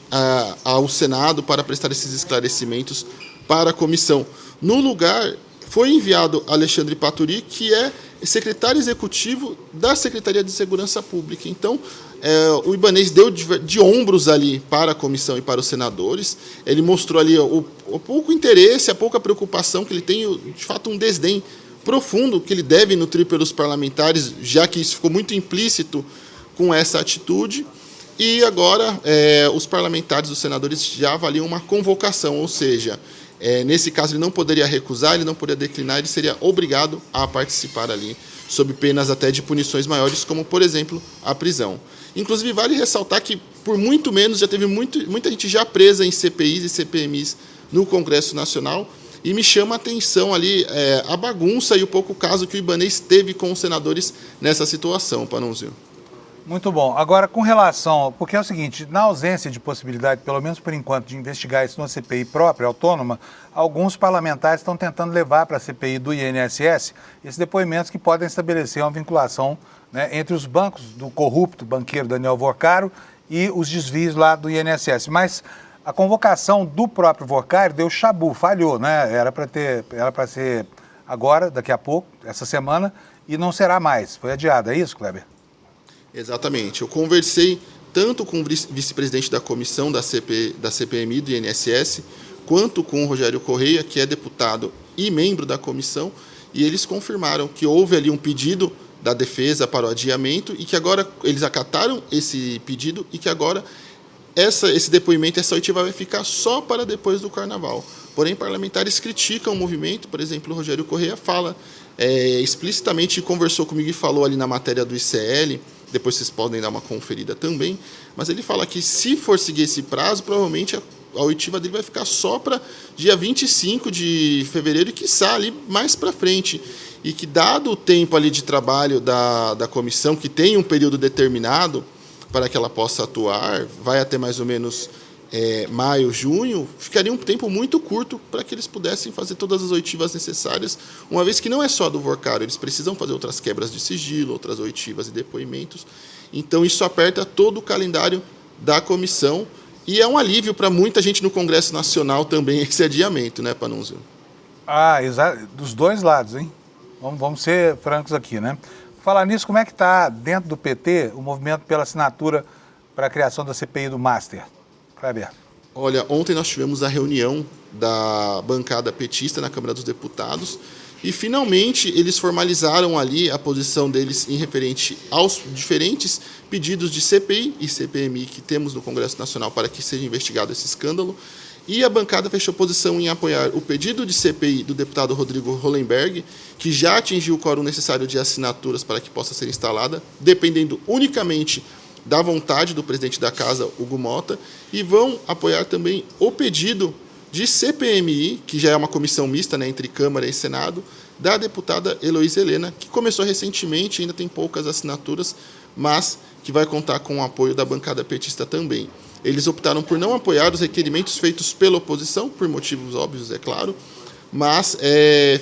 ao Senado para prestar esses esclarecimentos para a comissão. No lugar, foi enviado Alexandre Paturi, que é secretário executivo da Secretaria de Segurança Pública. Então, o Ibanez deu de ombros ali para a comissão e para os senadores. Ele mostrou ali o pouco interesse, a pouca preocupação que ele tem, de fato, um desdém profundo que ele deve nutrir pelos parlamentares, já que isso ficou muito implícito com essa atitude. E agora os parlamentares, os senadores, já avaliam uma convocação, ou seja, nesse caso ele não poderia recusar, ele não poderia declinar, ele seria obrigado a participar ali, sob penas até de punições maiores, como, por exemplo, a prisão. Inclusive, vale ressaltar que, por muito menos, já teve muita gente já presa em CPIs e CPMIs no Congresso Nacional, e me chama a atenção ali a bagunça e o pouco caso que o Ibanez teve com os senadores nessa situação, Panunzio. Muito bom. Agora, com relação... Porque é o seguinte, na ausência de possibilidade, pelo menos por enquanto, de investigar isso numa CPI própria, autônoma, alguns parlamentares estão tentando levar para a CPI do INSS esses depoimentos que podem estabelecer uma vinculação, né, entre os bancos do corrupto banqueiro Daniel Vorcaro e os desvios lá do INSS. Mas a convocação do próprio Vorcaro deu chabu, falhou, né? Era para ser agora, daqui a pouco, essa semana, e não será mais. Foi adiado, é isso, Kleber? Exatamente. Eu conversei tanto com o vice-presidente da comissão da CPMI do INSS, quanto com o Rogério Correia, que é deputado e membro da comissão, e eles confirmaram que houve ali um pedido da defesa para o adiamento e que agora eles acataram esse pedido e que agora esse depoimento, essa oitiva vai ficar só para depois do Carnaval. Porém, parlamentares criticam o movimento. Por exemplo, o Rogério Correia fala explicitamente, conversou comigo e falou ali na matéria do ICL, depois vocês podem dar uma conferida também, mas ele fala que se for seguir esse prazo, provavelmente a oitiva dele vai ficar só para dia 25 de fevereiro e, quiçá, ali mais para frente. E que, dado o tempo ali de trabalho da comissão, que tem um período determinado para que ela possa atuar, vai até mais ou menos maio, junho, ficaria um tempo muito curto para que eles pudessem fazer todas as oitivas necessárias, uma vez que não é só do Vorcaro, eles precisam fazer outras quebras de sigilo, outras oitivas e depoimentos. Então, isso aperta todo o calendário da comissão e é um alívio para muita gente no Congresso Nacional também esse adiamento, né, Panunzio? Exato. Dos dois lados, hein? Vamos ser francos aqui, né? Falar nisso, como é que está dentro do PT o movimento pela assinatura para a criação da CPI do Master? Kleber. Olha, ontem nós tivemos a reunião da bancada petista na Câmara dos Deputados e, finalmente, eles formalizaram ali a posição deles em referente aos diferentes pedidos de CPI e CPMI que temos no Congresso Nacional para que seja investigado esse escândalo. E a bancada fechou posição em apoiar o pedido de CPI do deputado Rodrigo Hollenberg, que já atingiu o quórum necessário de assinaturas para que possa ser instalada, dependendo unicamente da vontade do presidente da Casa, Hugo Mota, e vão apoiar também o pedido de CPMI, que já é uma comissão mista, né, entre Câmara e Senado, da deputada Heloísa Helena, que começou recentemente, ainda tem poucas assinaturas, mas que vai contar com o apoio da bancada petista também. Eles optaram por não apoiar os requerimentos feitos pela oposição, por motivos óbvios, é claro, mas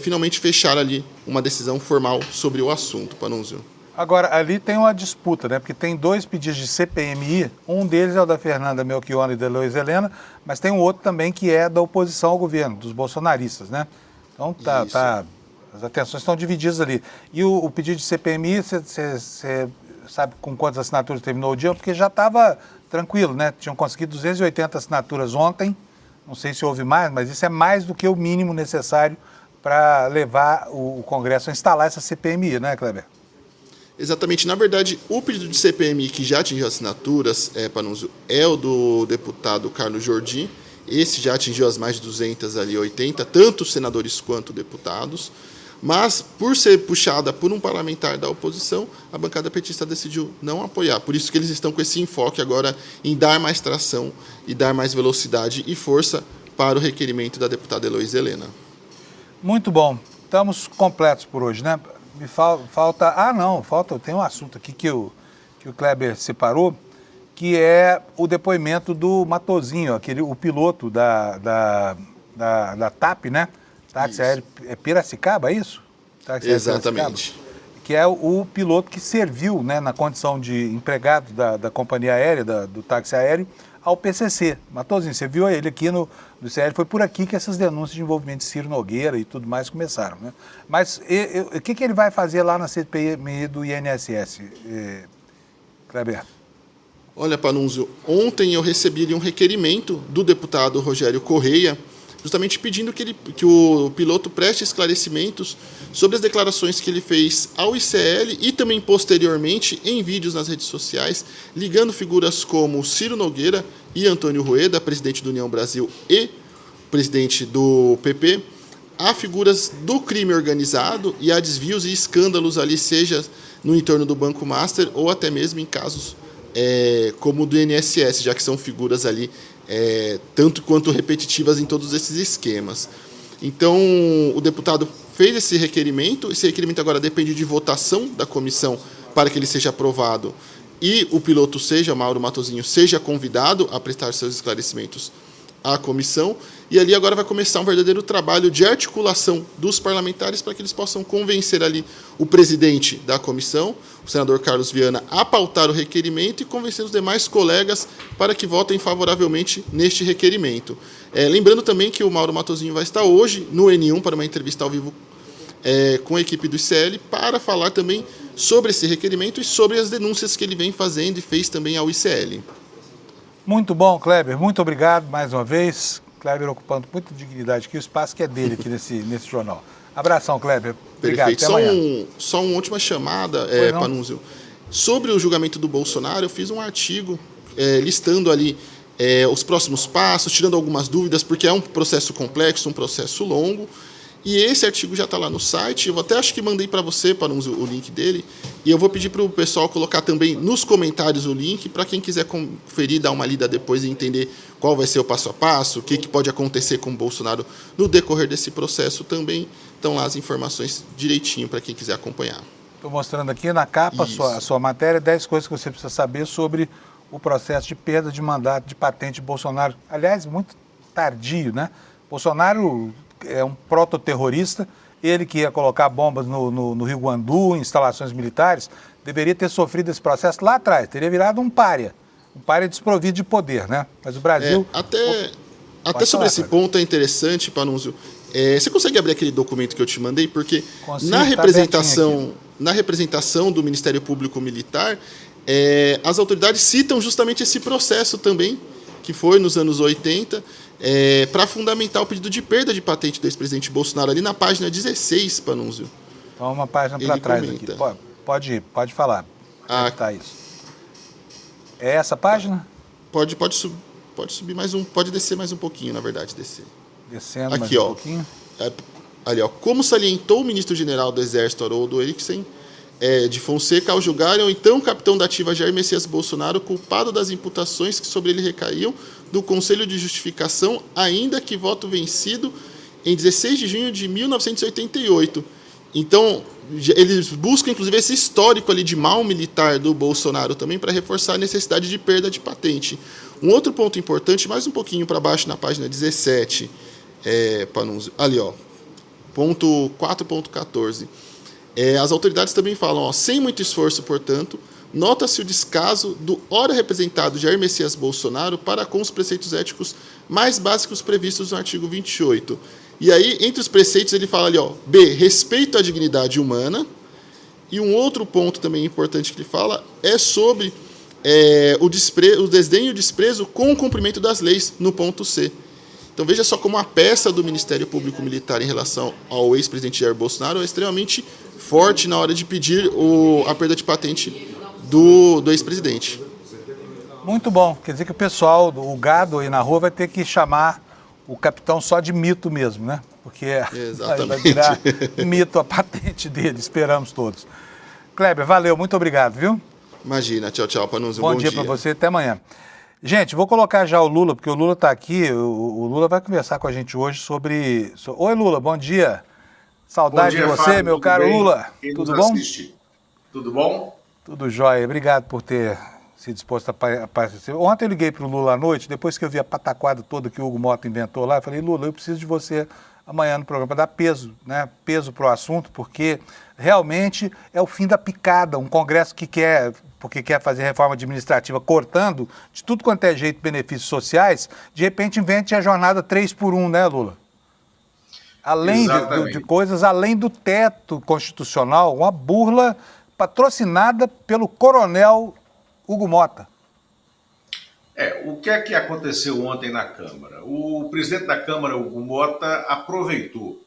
finalmente fecharam ali uma decisão formal sobre o assunto, Panunzio. Agora, ali tem uma disputa, né? Porque tem 2 pedidos de CPMI, um deles é o da Fernanda Melchiona e da Heloísa Helena, mas tem um outro também que é da oposição ao governo, dos bolsonaristas, né? Então, as atenções estão divididas ali. E o pedido de CPMI, você sabe com quantas assinaturas terminou o dia? Porque já estava tranquilo, né? Tinham conseguido 280 assinaturas ontem, não sei se houve mais, mas isso é mais do que o mínimo necessário para levar o Congresso a instalar essa CPMI, né, Kleber? Exatamente. Na verdade, o pedido de CPMI que já atingiu assinaturas, Panunzio, é o do deputado Carlos Jordi. Esse já atingiu as mais de 280, tanto senadores quanto deputados. Mas, por ser puxada por um parlamentar da oposição, a bancada petista decidiu não apoiar. Por isso que eles estão com esse enfoque agora em dar mais tração e dar mais velocidade e força para o requerimento da deputada Heloísa Helena. Muito bom. Estamos completos por hoje, né? Me falta... tem um assunto aqui que o Kleber separou, que é o depoimento do Matozinho, o piloto da TAP, né? Táxi Aéreo Piracicaba, é isso? Exatamente. Que é o piloto que serviu, né, na condição de empregado da companhia aérea, do táxi aéreo, ao PCC. Matozinho, você viu ele aqui no CL, foi por aqui que essas denúncias de envolvimento de Ciro Nogueira e tudo mais começaram, né? Mas o que ele vai fazer lá na CPMI do INSS, Kleber? Olha, Panunzio, ontem eu recebi um requerimento do deputado Rogério Correia, justamente pedindo que o piloto preste esclarecimentos sobre as declarações que ele fez ao ICL e também posteriormente em vídeos nas redes sociais, ligando figuras como Ciro Nogueira e Antônio Rueda, presidente do União Brasil e presidente do PP, a figuras do crime organizado e a desvios e escândalos ali, seja no entorno do Banco Master ou até mesmo em casos como o do INSS, já que são figuras ali tanto quanto repetitivas em todos esses esquemas. Então, o deputado fez esse requerimento agora depende de votação da comissão para que ele seja aprovado e o piloto Mauro Matozinho, seja convidado a prestar seus esclarecimentos à comissão, e ali agora vai começar um verdadeiro trabalho de articulação dos parlamentares para que eles possam convencer ali o presidente da comissão, o senador Carlos Viana, a pautar o requerimento e convencer os demais colegas para que votem favoravelmente neste requerimento. Lembrando também que o Mauro Matozinho vai estar hoje no N1 para uma entrevista ao vivo com a equipe do ICL para falar também sobre esse requerimento e sobre as denúncias que ele vem fazendo e fez também ao ICL. Muito bom, Kleber. Muito obrigado mais uma vez. Kleber ocupando muita dignidade aqui, o espaço que é dele aqui nesse jornal. Abração, Kleber. Obrigado. Perfeito. Só uma última chamada, Panunzio. Sobre o julgamento do Bolsonaro, eu fiz um artigo listando ali os próximos passos, tirando algumas dúvidas, porque é um processo complexo, um processo longo. E esse artigo já está lá no site. Eu até acho que mandei para você, Panunzio, o link dele. E eu vou pedir para o pessoal colocar também nos comentários o link, para quem quiser conferir, dar uma lida depois e entender qual vai ser o passo a passo, o que pode acontecer com o Bolsonaro no decorrer desse processo também. Estão lá as informações direitinho para quem quiser acompanhar. Estou mostrando aqui na capa a sua matéria, 10 coisas que você precisa saber sobre o processo de perda de mandato de patente de Bolsonaro. Aliás, muito tardio, né? Bolsonaro é um prototerrorista, ele que ia colocar bombas no Rio Guandu, em instalações militares, deveria ter sofrido esse processo lá atrás, teria virado um pária desprovido de poder, né? Mas o Brasil... Até sobre esse ponto é interessante, Panunzio. Você consegue abrir aquele documento que eu te mandei? Porque na representação na representação do Ministério Público Militar, as autoridades citam justamente esse processo também, que foi nos anos 80, para fundamentar o pedido de perda de patente do ex-presidente Bolsonaro, ali na página 16, Panunzio. Então, uma página para trás comenta. aqui. Pode falar. Como é que tá isso? É essa página? Pode subir mais pode descer mais um pouquinho, na verdade, descer. Descendo aqui, mais um pouquinho. Ali, ó. Como salientou o ministro-general do Exército, Haroldo Eriksen, de Fonseca, ao julgarem o então capitão da ativa Jair Messias Bolsonaro culpado das imputações que sobre ele recaíam do Conselho de Justificação, ainda que voto vencido em 16 de junho de 1988. Então, eles buscam, inclusive, esse histórico ali de mal militar do Bolsonaro também para reforçar a necessidade de perda de patente. Um outro ponto importante, mais um pouquinho para baixo na página 17, Panunzio, ali, ó, ponto 4.14. As autoridades também falam, ó, sem muito esforço, portanto, nota-se o descaso do ora representado Jair Messias Bolsonaro para com os preceitos éticos mais básicos previstos no artigo 28. E aí, entre os preceitos, ele fala ali, ó, B, respeito à dignidade humana. E um outro ponto também importante que ele fala é sobre o desdém e o desprezo com o cumprimento das leis, no ponto C. Então veja só como a peça do Ministério Público Militar em relação ao ex-presidente Jair Bolsonaro é extremamente forte na hora de pedir a perda de patente do ex-presidente. Muito bom. Quer dizer que o pessoal, o gado aí na rua vai ter que chamar o capitão só de mito mesmo, né? Porque vai virar mito a patente dele, esperamos todos. Kleber, valeu, muito obrigado, viu? Imagina, tchau, Panunzio, bom dia para você, até amanhã. Gente, vou colocar já o Lula, porque o Lula está aqui, o Lula vai conversar com a gente hoje sobre... Oi, Lula, bom dia. Saudade de você, Fábio, meu caro bem? Lula. Quem tudo bom? Assiste? Tudo bom? Tudo jóia, obrigado por ter se disposto a aparecer. Ontem eu liguei para o Lula à noite, depois que eu vi a pataquada toda que o Hugo Mota inventou lá, eu falei, Lula, eu preciso de você amanhã no programa para dar peso, né? Peso para o assunto, porque realmente é o fim da picada, um Congresso que porque quer fazer reforma administrativa cortando de tudo quanto é jeito benefícios sociais, de repente invente a jornada 3x1, né, Lula? Além de coisas, além do teto constitucional, uma burla patrocinada pelo coronel Hugo Mota. O que é que aconteceu ontem na Câmara? O presidente da Câmara, Hugo Mota, aproveitou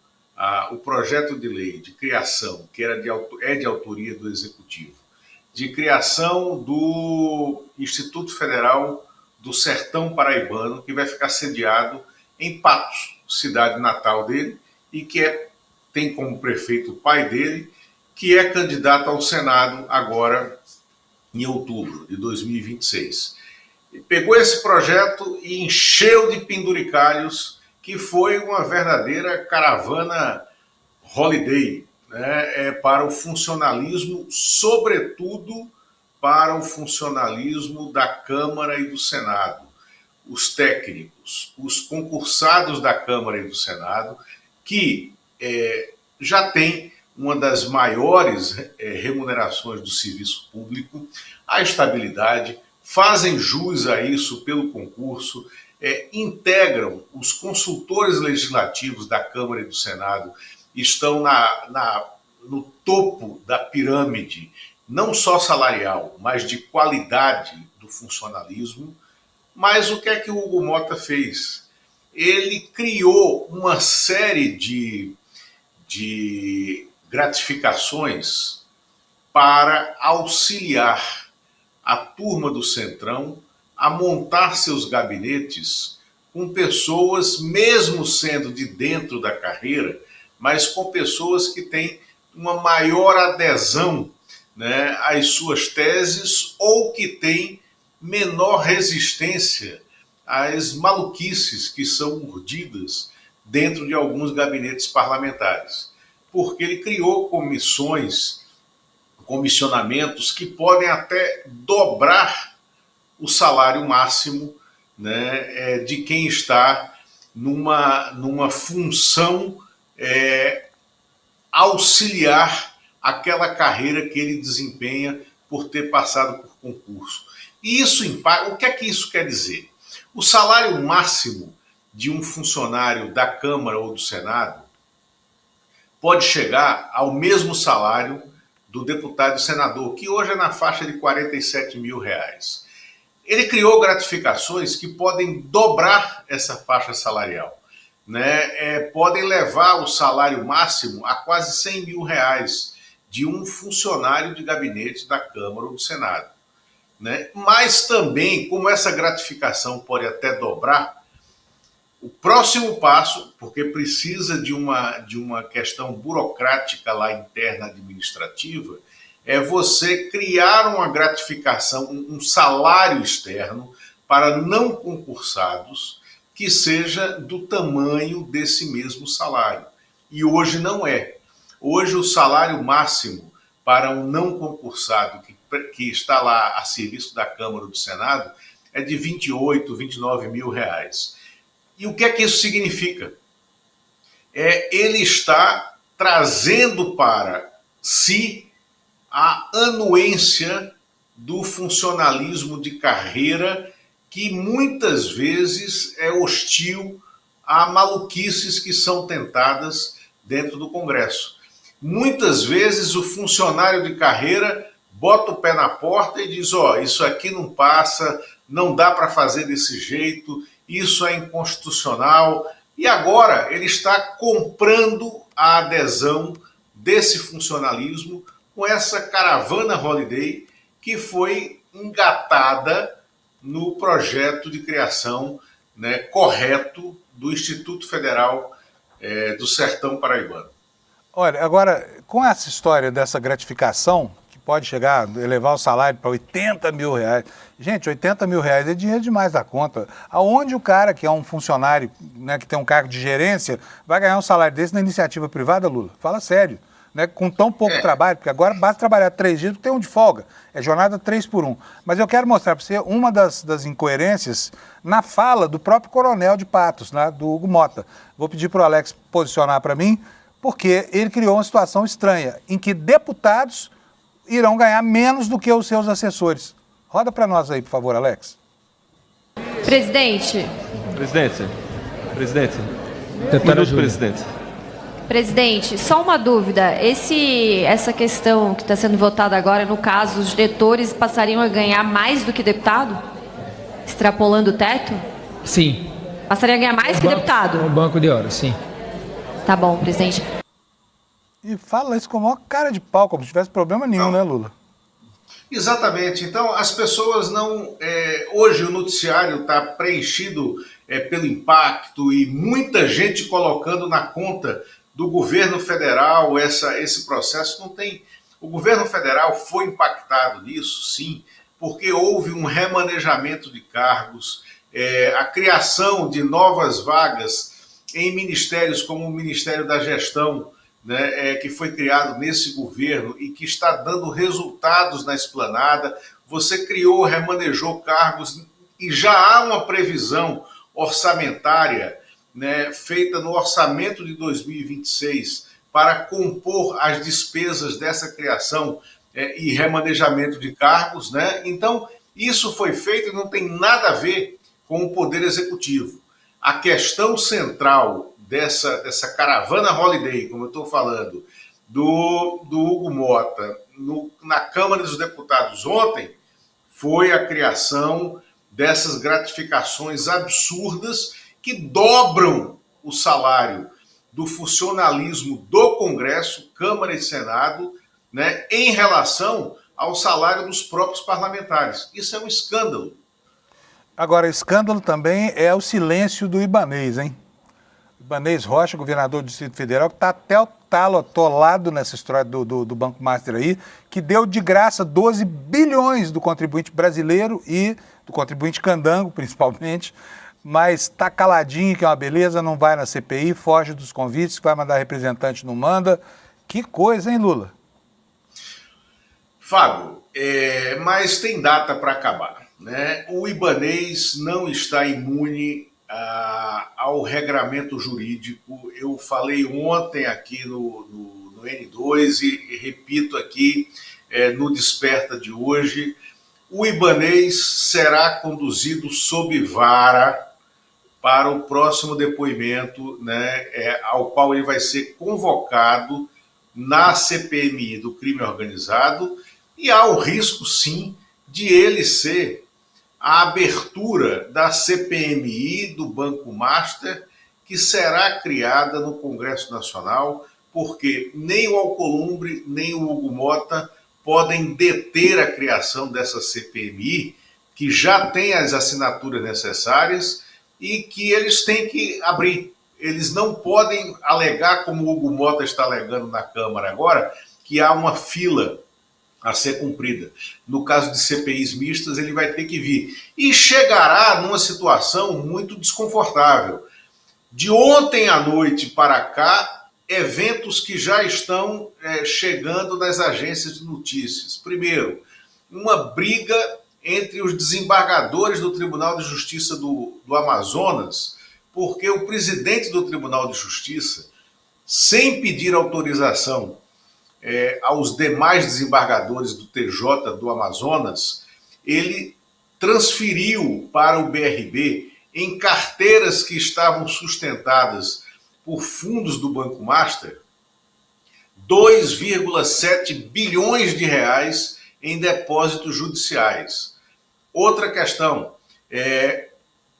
o projeto de lei de criação, que é de autoria do Executivo, de criação do Instituto Federal do Sertão Paraibano, que vai ficar sediado em Patos, cidade natal dele, e que tem como prefeito o pai dele, que é candidato ao Senado agora em outubro de 2026. Pegou esse projeto e encheu de penduricalhos, que foi uma verdadeira caravana holiday, né, para o funcionalismo, sobretudo para o funcionalismo da Câmara e do Senado. Os técnicos, os concursados da Câmara e do Senado, que já têm uma das maiores remunerações do serviço público, a estabilidade, fazem jus a isso pelo concurso, integram os consultores legislativos da Câmara e do Senado, estão no topo da pirâmide, não só salarial, mas de qualidade do funcionalismo. Mas o que é que o Hugo Mota fez? Ele criou uma série de gratificações para auxiliar a turma do Centrão a montar seus gabinetes com pessoas, mesmo sendo de dentro da carreira, mas com pessoas que têm uma maior adesão, né, às suas teses ou que têm menor resistência às maluquices que são urdidas dentro de alguns gabinetes parlamentares. Porque ele criou comissionamentos que podem até dobrar o salário máximo, né, de quem está numa função auxiliar aquela carreira que ele desempenha por ter passado por concurso. E isso, o que é que isso quer dizer? O salário máximo de um funcionário da Câmara ou do Senado pode chegar ao mesmo salário do deputado e senador, que hoje é na faixa de R$47 mil. Ele criou gratificações que podem dobrar essa faixa salarial, né? Podem levar o salário máximo a quase R$100 mil de um funcionário de gabinete da Câmara ou do Senado, né? Mas também, como essa gratificação pode até dobrar, o próximo passo, porque precisa de uma questão burocrática lá interna administrativa, é você criar uma gratificação, um salário externo para não concursados que seja do tamanho desse mesmo salário. E hoje não é. Hoje o salário máximo para um não concursado que está lá a serviço da Câmara ou do Senado é de R$28, R$29 mil. E o que é que isso significa? Ele está trazendo para si a anuência do funcionalismo de carreira, que muitas vezes é hostil a maluquices que são tentadas dentro do Congresso. Muitas vezes o funcionário de carreira bota o pé na porta e diz: isso aqui não passa, não dá para fazer desse jeito, isso é inconstitucional. E agora ele está comprando a adesão desse funcionalismo com essa caravana holiday que foi engatada no projeto de criação, né, correto do Instituto Federal do Sertão Paraibano. Olha, agora, com essa história dessa gratificação, que pode chegar, elevar o salário para R$80 mil, gente, R$80 mil é dinheiro demais da conta. Aonde o cara que é um funcionário, né, que tem um cargo de gerência, vai ganhar um salário desse na iniciativa privada, Lula? Fala sério. Né, com tão pouco trabalho, porque agora basta trabalhar 3 dias porque tem um de folga, é jornada 3 por 1. Mas eu quero mostrar para você uma das incoerências na fala do próprio coronel de Patos, né, do Hugo Mota. Vou pedir para o Alex posicionar para mim, porque ele criou uma situação estranha, em que deputados irão ganhar menos do que os seus assessores. Roda para nós aí, por favor, Alex. Presidente. Presidente. Presidente, só uma dúvida. Essa questão que está sendo votada agora, no caso, os diretores passariam a ganhar mais do que deputado? Extrapolando o teto? Sim. Passariam a ganhar mais que deputado? Um banco de horas, sim. Tá bom, presidente. E fala isso com a maior cara de pau, como se tivesse problema nenhum, né, Lula? Exatamente. Então, as pessoas não... hoje o noticiário está preenchido pelo impacto e muita gente colocando na conta do governo federal esse processo. Não tem... O governo federal foi impactado nisso, sim, porque houve um remanejamento de cargos, a criação de novas vagas em ministérios como o Ministério da Gestão, né, que foi criado nesse governo e que está dando resultados na esplanada. Você criou, remanejou cargos e já há uma previsão orçamentária, né, feita no orçamento de 2026 para compor as despesas dessa criação e remanejamento de cargos, né? Então, isso foi feito e não tem nada a ver com o Poder Executivo. A questão central dessa caravana holiday, como eu estou falando, do Hugo Mota na Câmara dos Deputados ontem, foi a criação dessas gratificações absurdas que dobram o salário do funcionalismo do Congresso, Câmara e Senado, né, em relação ao salário dos próprios parlamentares. Isso é um escândalo. Agora, escândalo também é o silêncio do Ibanez, hein? Ibanez Rocha, governador do Distrito Federal, que está até o talo atolado nessa história do Banco Master aí, que deu de graça 12 bilhões do contribuinte brasileiro e do contribuinte candango, principalmente, mas está caladinho, que é uma beleza, não vai na CPI, foge dos convites, vai mandar representante, não manda. Que coisa, hein, Lula? Fábio, mas tem data para acabar, né? O Ibanez não está imune ao regramento jurídico. Eu falei ontem aqui no N2 e repito aqui no Desperta de hoje, o Ibanez será conduzido sob vara para o próximo depoimento, né, ao qual ele vai ser convocado na CPMI do crime organizado, e há o risco, sim, de ele ser a abertura da CPMI do Banco Master, que será criada no Congresso Nacional, porque nem o Alcolumbre, nem o Hugo Mota podem deter a criação dessa CPMI, que já tem as assinaturas necessárias e que eles têm que abrir. Eles não podem alegar, como o Hugo Mota está alegando na Câmara agora, que há uma fila a ser cumprida. No caso de CPIs mistas, ele vai ter que vir. E chegará numa situação muito desconfortável. De ontem à noite para cá, eventos que já estão chegando nas agências de notícias. Primeiro, uma briga entre os desembargadores do Tribunal de Justiça do Amazonas, porque o presidente do Tribunal de Justiça, sem pedir autorização aos demais desembargadores do TJ do Amazonas, ele transferiu para o BRB, em carteiras que estavam sustentadas por fundos do Banco Master, 2,7 bilhões de reais em depósitos judiciais. Outra questão,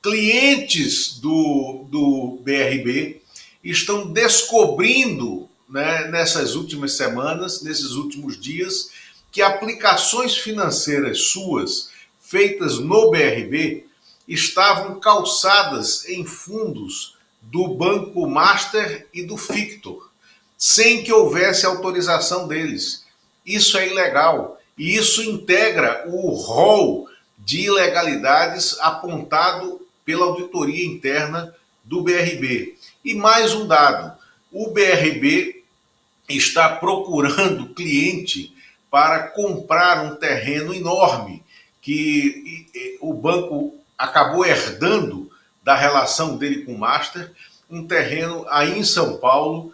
clientes do BRB estão descobrindo, né, nessas últimas semanas, nesses últimos dias, que aplicações financeiras suas, feitas no BRB, estavam calçadas em fundos do Banco Master e do Fictor, sem que houvesse autorização deles. Isso é ilegal e isso integra o rol de ilegalidades apontado pela auditoria interna do BRB. E mais um dado, o BRB está procurando cliente para comprar um terreno enorme que o banco acabou herdando da relação dele com o Master, um terreno aí em São Paulo,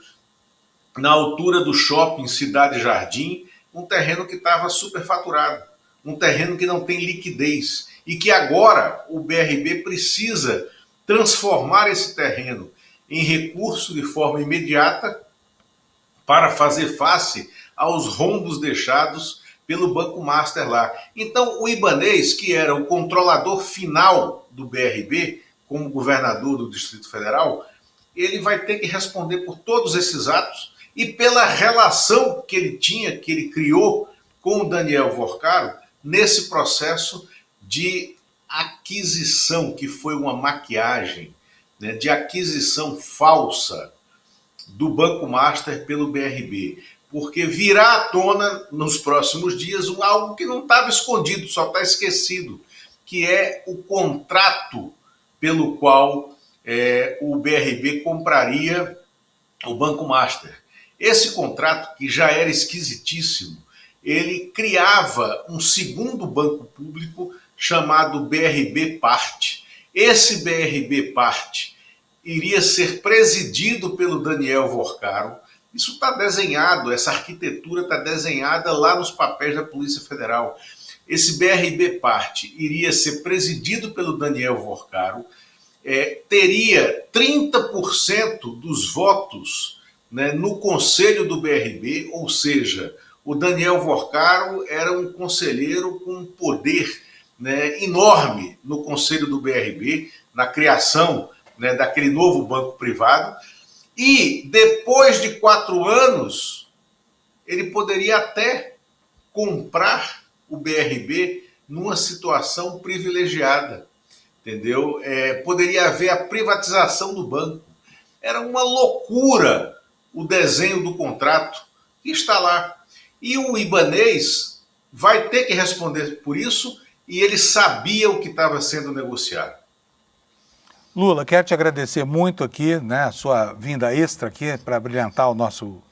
na altura do shopping Cidade Jardim, um terreno que estava superfaturado, um terreno que não tem liquidez e que agora o BRB precisa transformar esse terreno em recurso de forma imediata para fazer face aos rombos deixados pelo Banco Master lá. Então, o Ibanez, que era o controlador final do BRB, como governador do Distrito Federal, ele vai ter que responder por todos esses atos e pela relação que ele tinha, que ele criou com o Daniel Vorcaro, nesse processo de aquisição, que foi uma maquiagem, né, de aquisição falsa do Banco Master pelo BRB. Porque virá à tona nos próximos dias algo que não estava escondido, só está esquecido, que é o contrato pelo qual o BRB compraria o Banco Master. Esse contrato, que já era esquisitíssimo, ele criava um segundo banco público chamado BRB Parte. Esse BRB Parte iria ser presidido pelo Daniel Vorcaro. Isso está desenhado, essa arquitetura está desenhada lá nos papéis da Polícia Federal. Esse BRB Parte iria ser presidido pelo Daniel Vorcaro, teria 30% dos votos, né, no conselho do BRB, ou seja, o Daniel Vorcaro era um conselheiro com um poder, né, enorme no conselho do BRB, na criação, né, daquele novo banco privado, e depois de 4 anos, ele poderia até comprar o BRB numa situação privilegiada, entendeu? Poderia haver a privatização do banco. Era uma loucura o desenho do contrato que está lá. E o Ibanez vai ter que responder por isso, e ele sabia o que estava sendo negociado. Lula, quero te agradecer muito aqui, né, a sua vinda extra aqui para brilhantar o nosso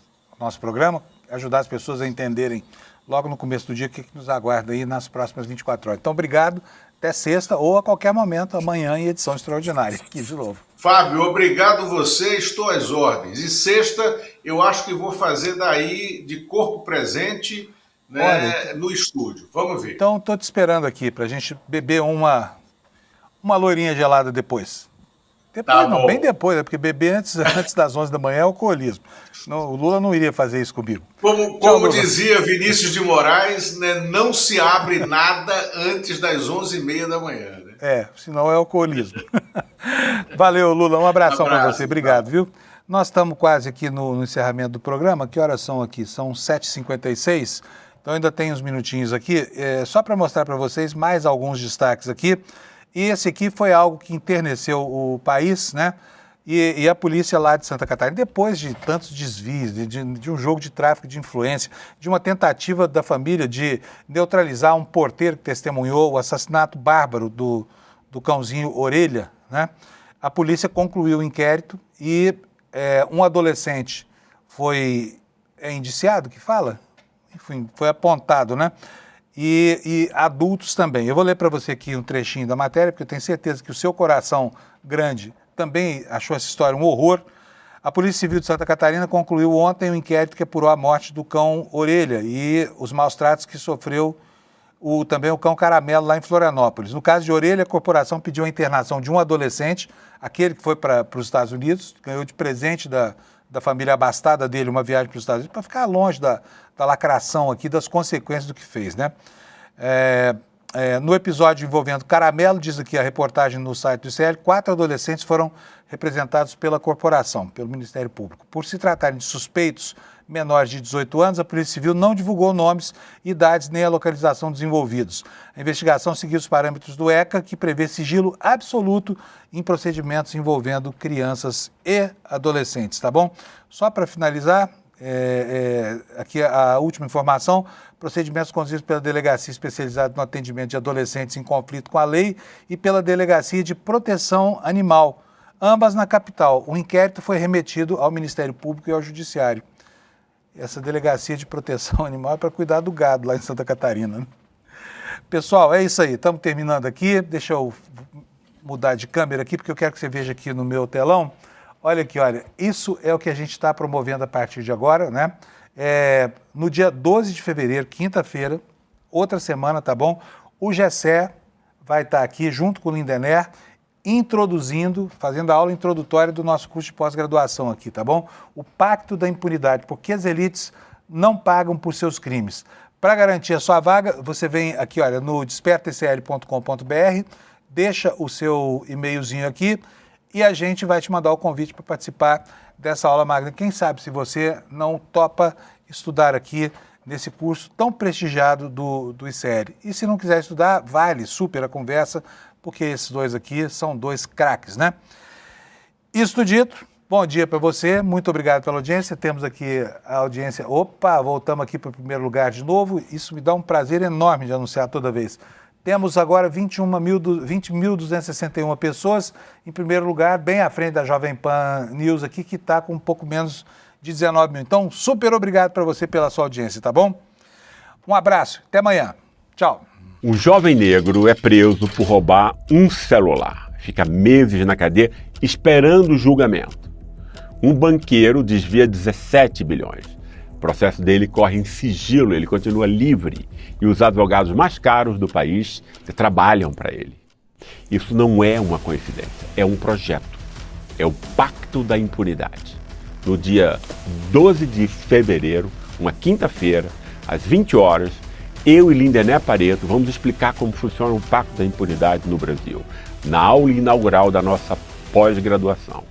programa, ajudar as pessoas a entenderem logo no começo do dia o que nos aguarda aí nas próximas 24 horas. Então, obrigado, até sexta ou a qualquer momento, amanhã em edição extraordinária aqui de novo. Fábio, obrigado você, estou às ordens. E sexta, eu acho que vou fazer daí de corpo presente, né, olha, no estúdio. Vamos ver. Então, estou te esperando aqui para a gente beber uma loirinha gelada depois. Depois não, bem depois, porque beber antes das 11 da manhã é alcoolismo. Não, o Lula não iria fazer isso comigo. Como dizia Vinícius de Moraes, né, não se abre nada antes das 11h30 da manhã. Né? Senão é alcoolismo. Valeu, Lula, um abração para você, obrigado, viu? Nós estamos quase aqui no encerramento do programa. Que horas são aqui? São 7h56, então ainda tem uns minutinhos aqui. Só para mostrar para vocês mais alguns destaques aqui. E esse aqui foi algo que enterneceu o país, né? E a polícia lá de Santa Catarina, depois de tantos desvios, de um jogo de tráfico de influência, de uma tentativa da família de neutralizar um porteiro que testemunhou o assassinato bárbaro do cãozinho Orelha, né? A polícia concluiu o inquérito e um adolescente foi indiciado, que fala? Enfim, foi apontado, né? E adultos também. Eu vou ler para você aqui um trechinho da matéria, porque eu tenho certeza que o seu coração grande também achou essa história um horror. A Polícia Civil de Santa Catarina concluiu ontem um inquérito que apurou a morte do cão Orelha e os maus tratos que sofreu também o cão Caramelo lá em Florianópolis. No caso de Orelha, a corporação pediu a internação de um adolescente, aquele que foi para os Estados Unidos, ganhou de presente da família abastada dele uma viagem para os Estados Unidos, para ficar longe da lacração aqui, das consequências do que fez, né? No episódio envolvendo Caramelo, diz aqui a reportagem no site do ICL, 4 adolescentes foram representados pela corporação, pelo Ministério Público. Por se tratarem de suspeitos menores de 18 anos, a Polícia Civil não divulgou nomes, idades nem a localização dos envolvidos. A investigação seguiu os parâmetros do ECA, que prevê sigilo absoluto em procedimentos envolvendo crianças e adolescentes, tá bom? Só para finalizar, aqui a última informação: procedimentos conduzidos pela Delegacia Especializada no Atendimento de Adolescentes em Conflito com a Lei e pela Delegacia de Proteção Animal, ambas na capital. O inquérito foi remetido ao Ministério Público e ao Judiciário. Essa Delegacia de Proteção Animal é para cuidar do gado lá em Santa Catarina, né? Pessoal, é isso aí, estamos terminando aqui. Deixa eu mudar de câmera aqui, porque eu quero que você veja aqui no meu telão. Olha aqui, olha, isso é o que a gente está promovendo a partir de agora, né? No dia 12 de fevereiro, quinta-feira, outra semana, tá bom? O GECE vai estar aqui junto com o Lindener, fazendo a aula introdutória do nosso curso de pós-graduação aqui, tá bom? O Pacto da Impunidade, porque as elites não pagam por seus crimes. Para garantir a sua vaga, você vem aqui, olha, no despertacl.com.br, deixa o seu e-mailzinho aqui e a gente vai te mandar o convite para participar dessa aula magna. Quem sabe se você não topa estudar aqui nesse curso tão prestigiado do ICL. E se não quiser estudar, vale super a conversa, porque esses dois aqui são dois craques, né? Isso dito, bom dia para você, muito obrigado pela audiência. Temos aqui a audiência. Opa, voltamos aqui para o primeiro lugar de novo. Isso me dá um prazer enorme de anunciar toda vez. Temos agora 20.261 pessoas em primeiro lugar, bem à frente da Jovem Pan News aqui, que está com um pouco menos de 19 mil. Então, super obrigado para você pela sua audiência, tá bom? Um abraço, até amanhã. Tchau. Um jovem negro é preso por roubar um celular. Fica meses na cadeia esperando o julgamento. Um banqueiro desvia 17 bilhões. O processo dele corre em sigilo, ele continua livre e os advogados mais caros do país trabalham para ele. Isso não é uma coincidência, é um projeto. É o Pacto da Impunidade. No dia 12 de fevereiro, uma quinta-feira, às 20 horas, eu e Lindené Pareto vamos explicar como funciona o Pacto da Impunidade no Brasil, na aula inaugural da nossa pós-graduação.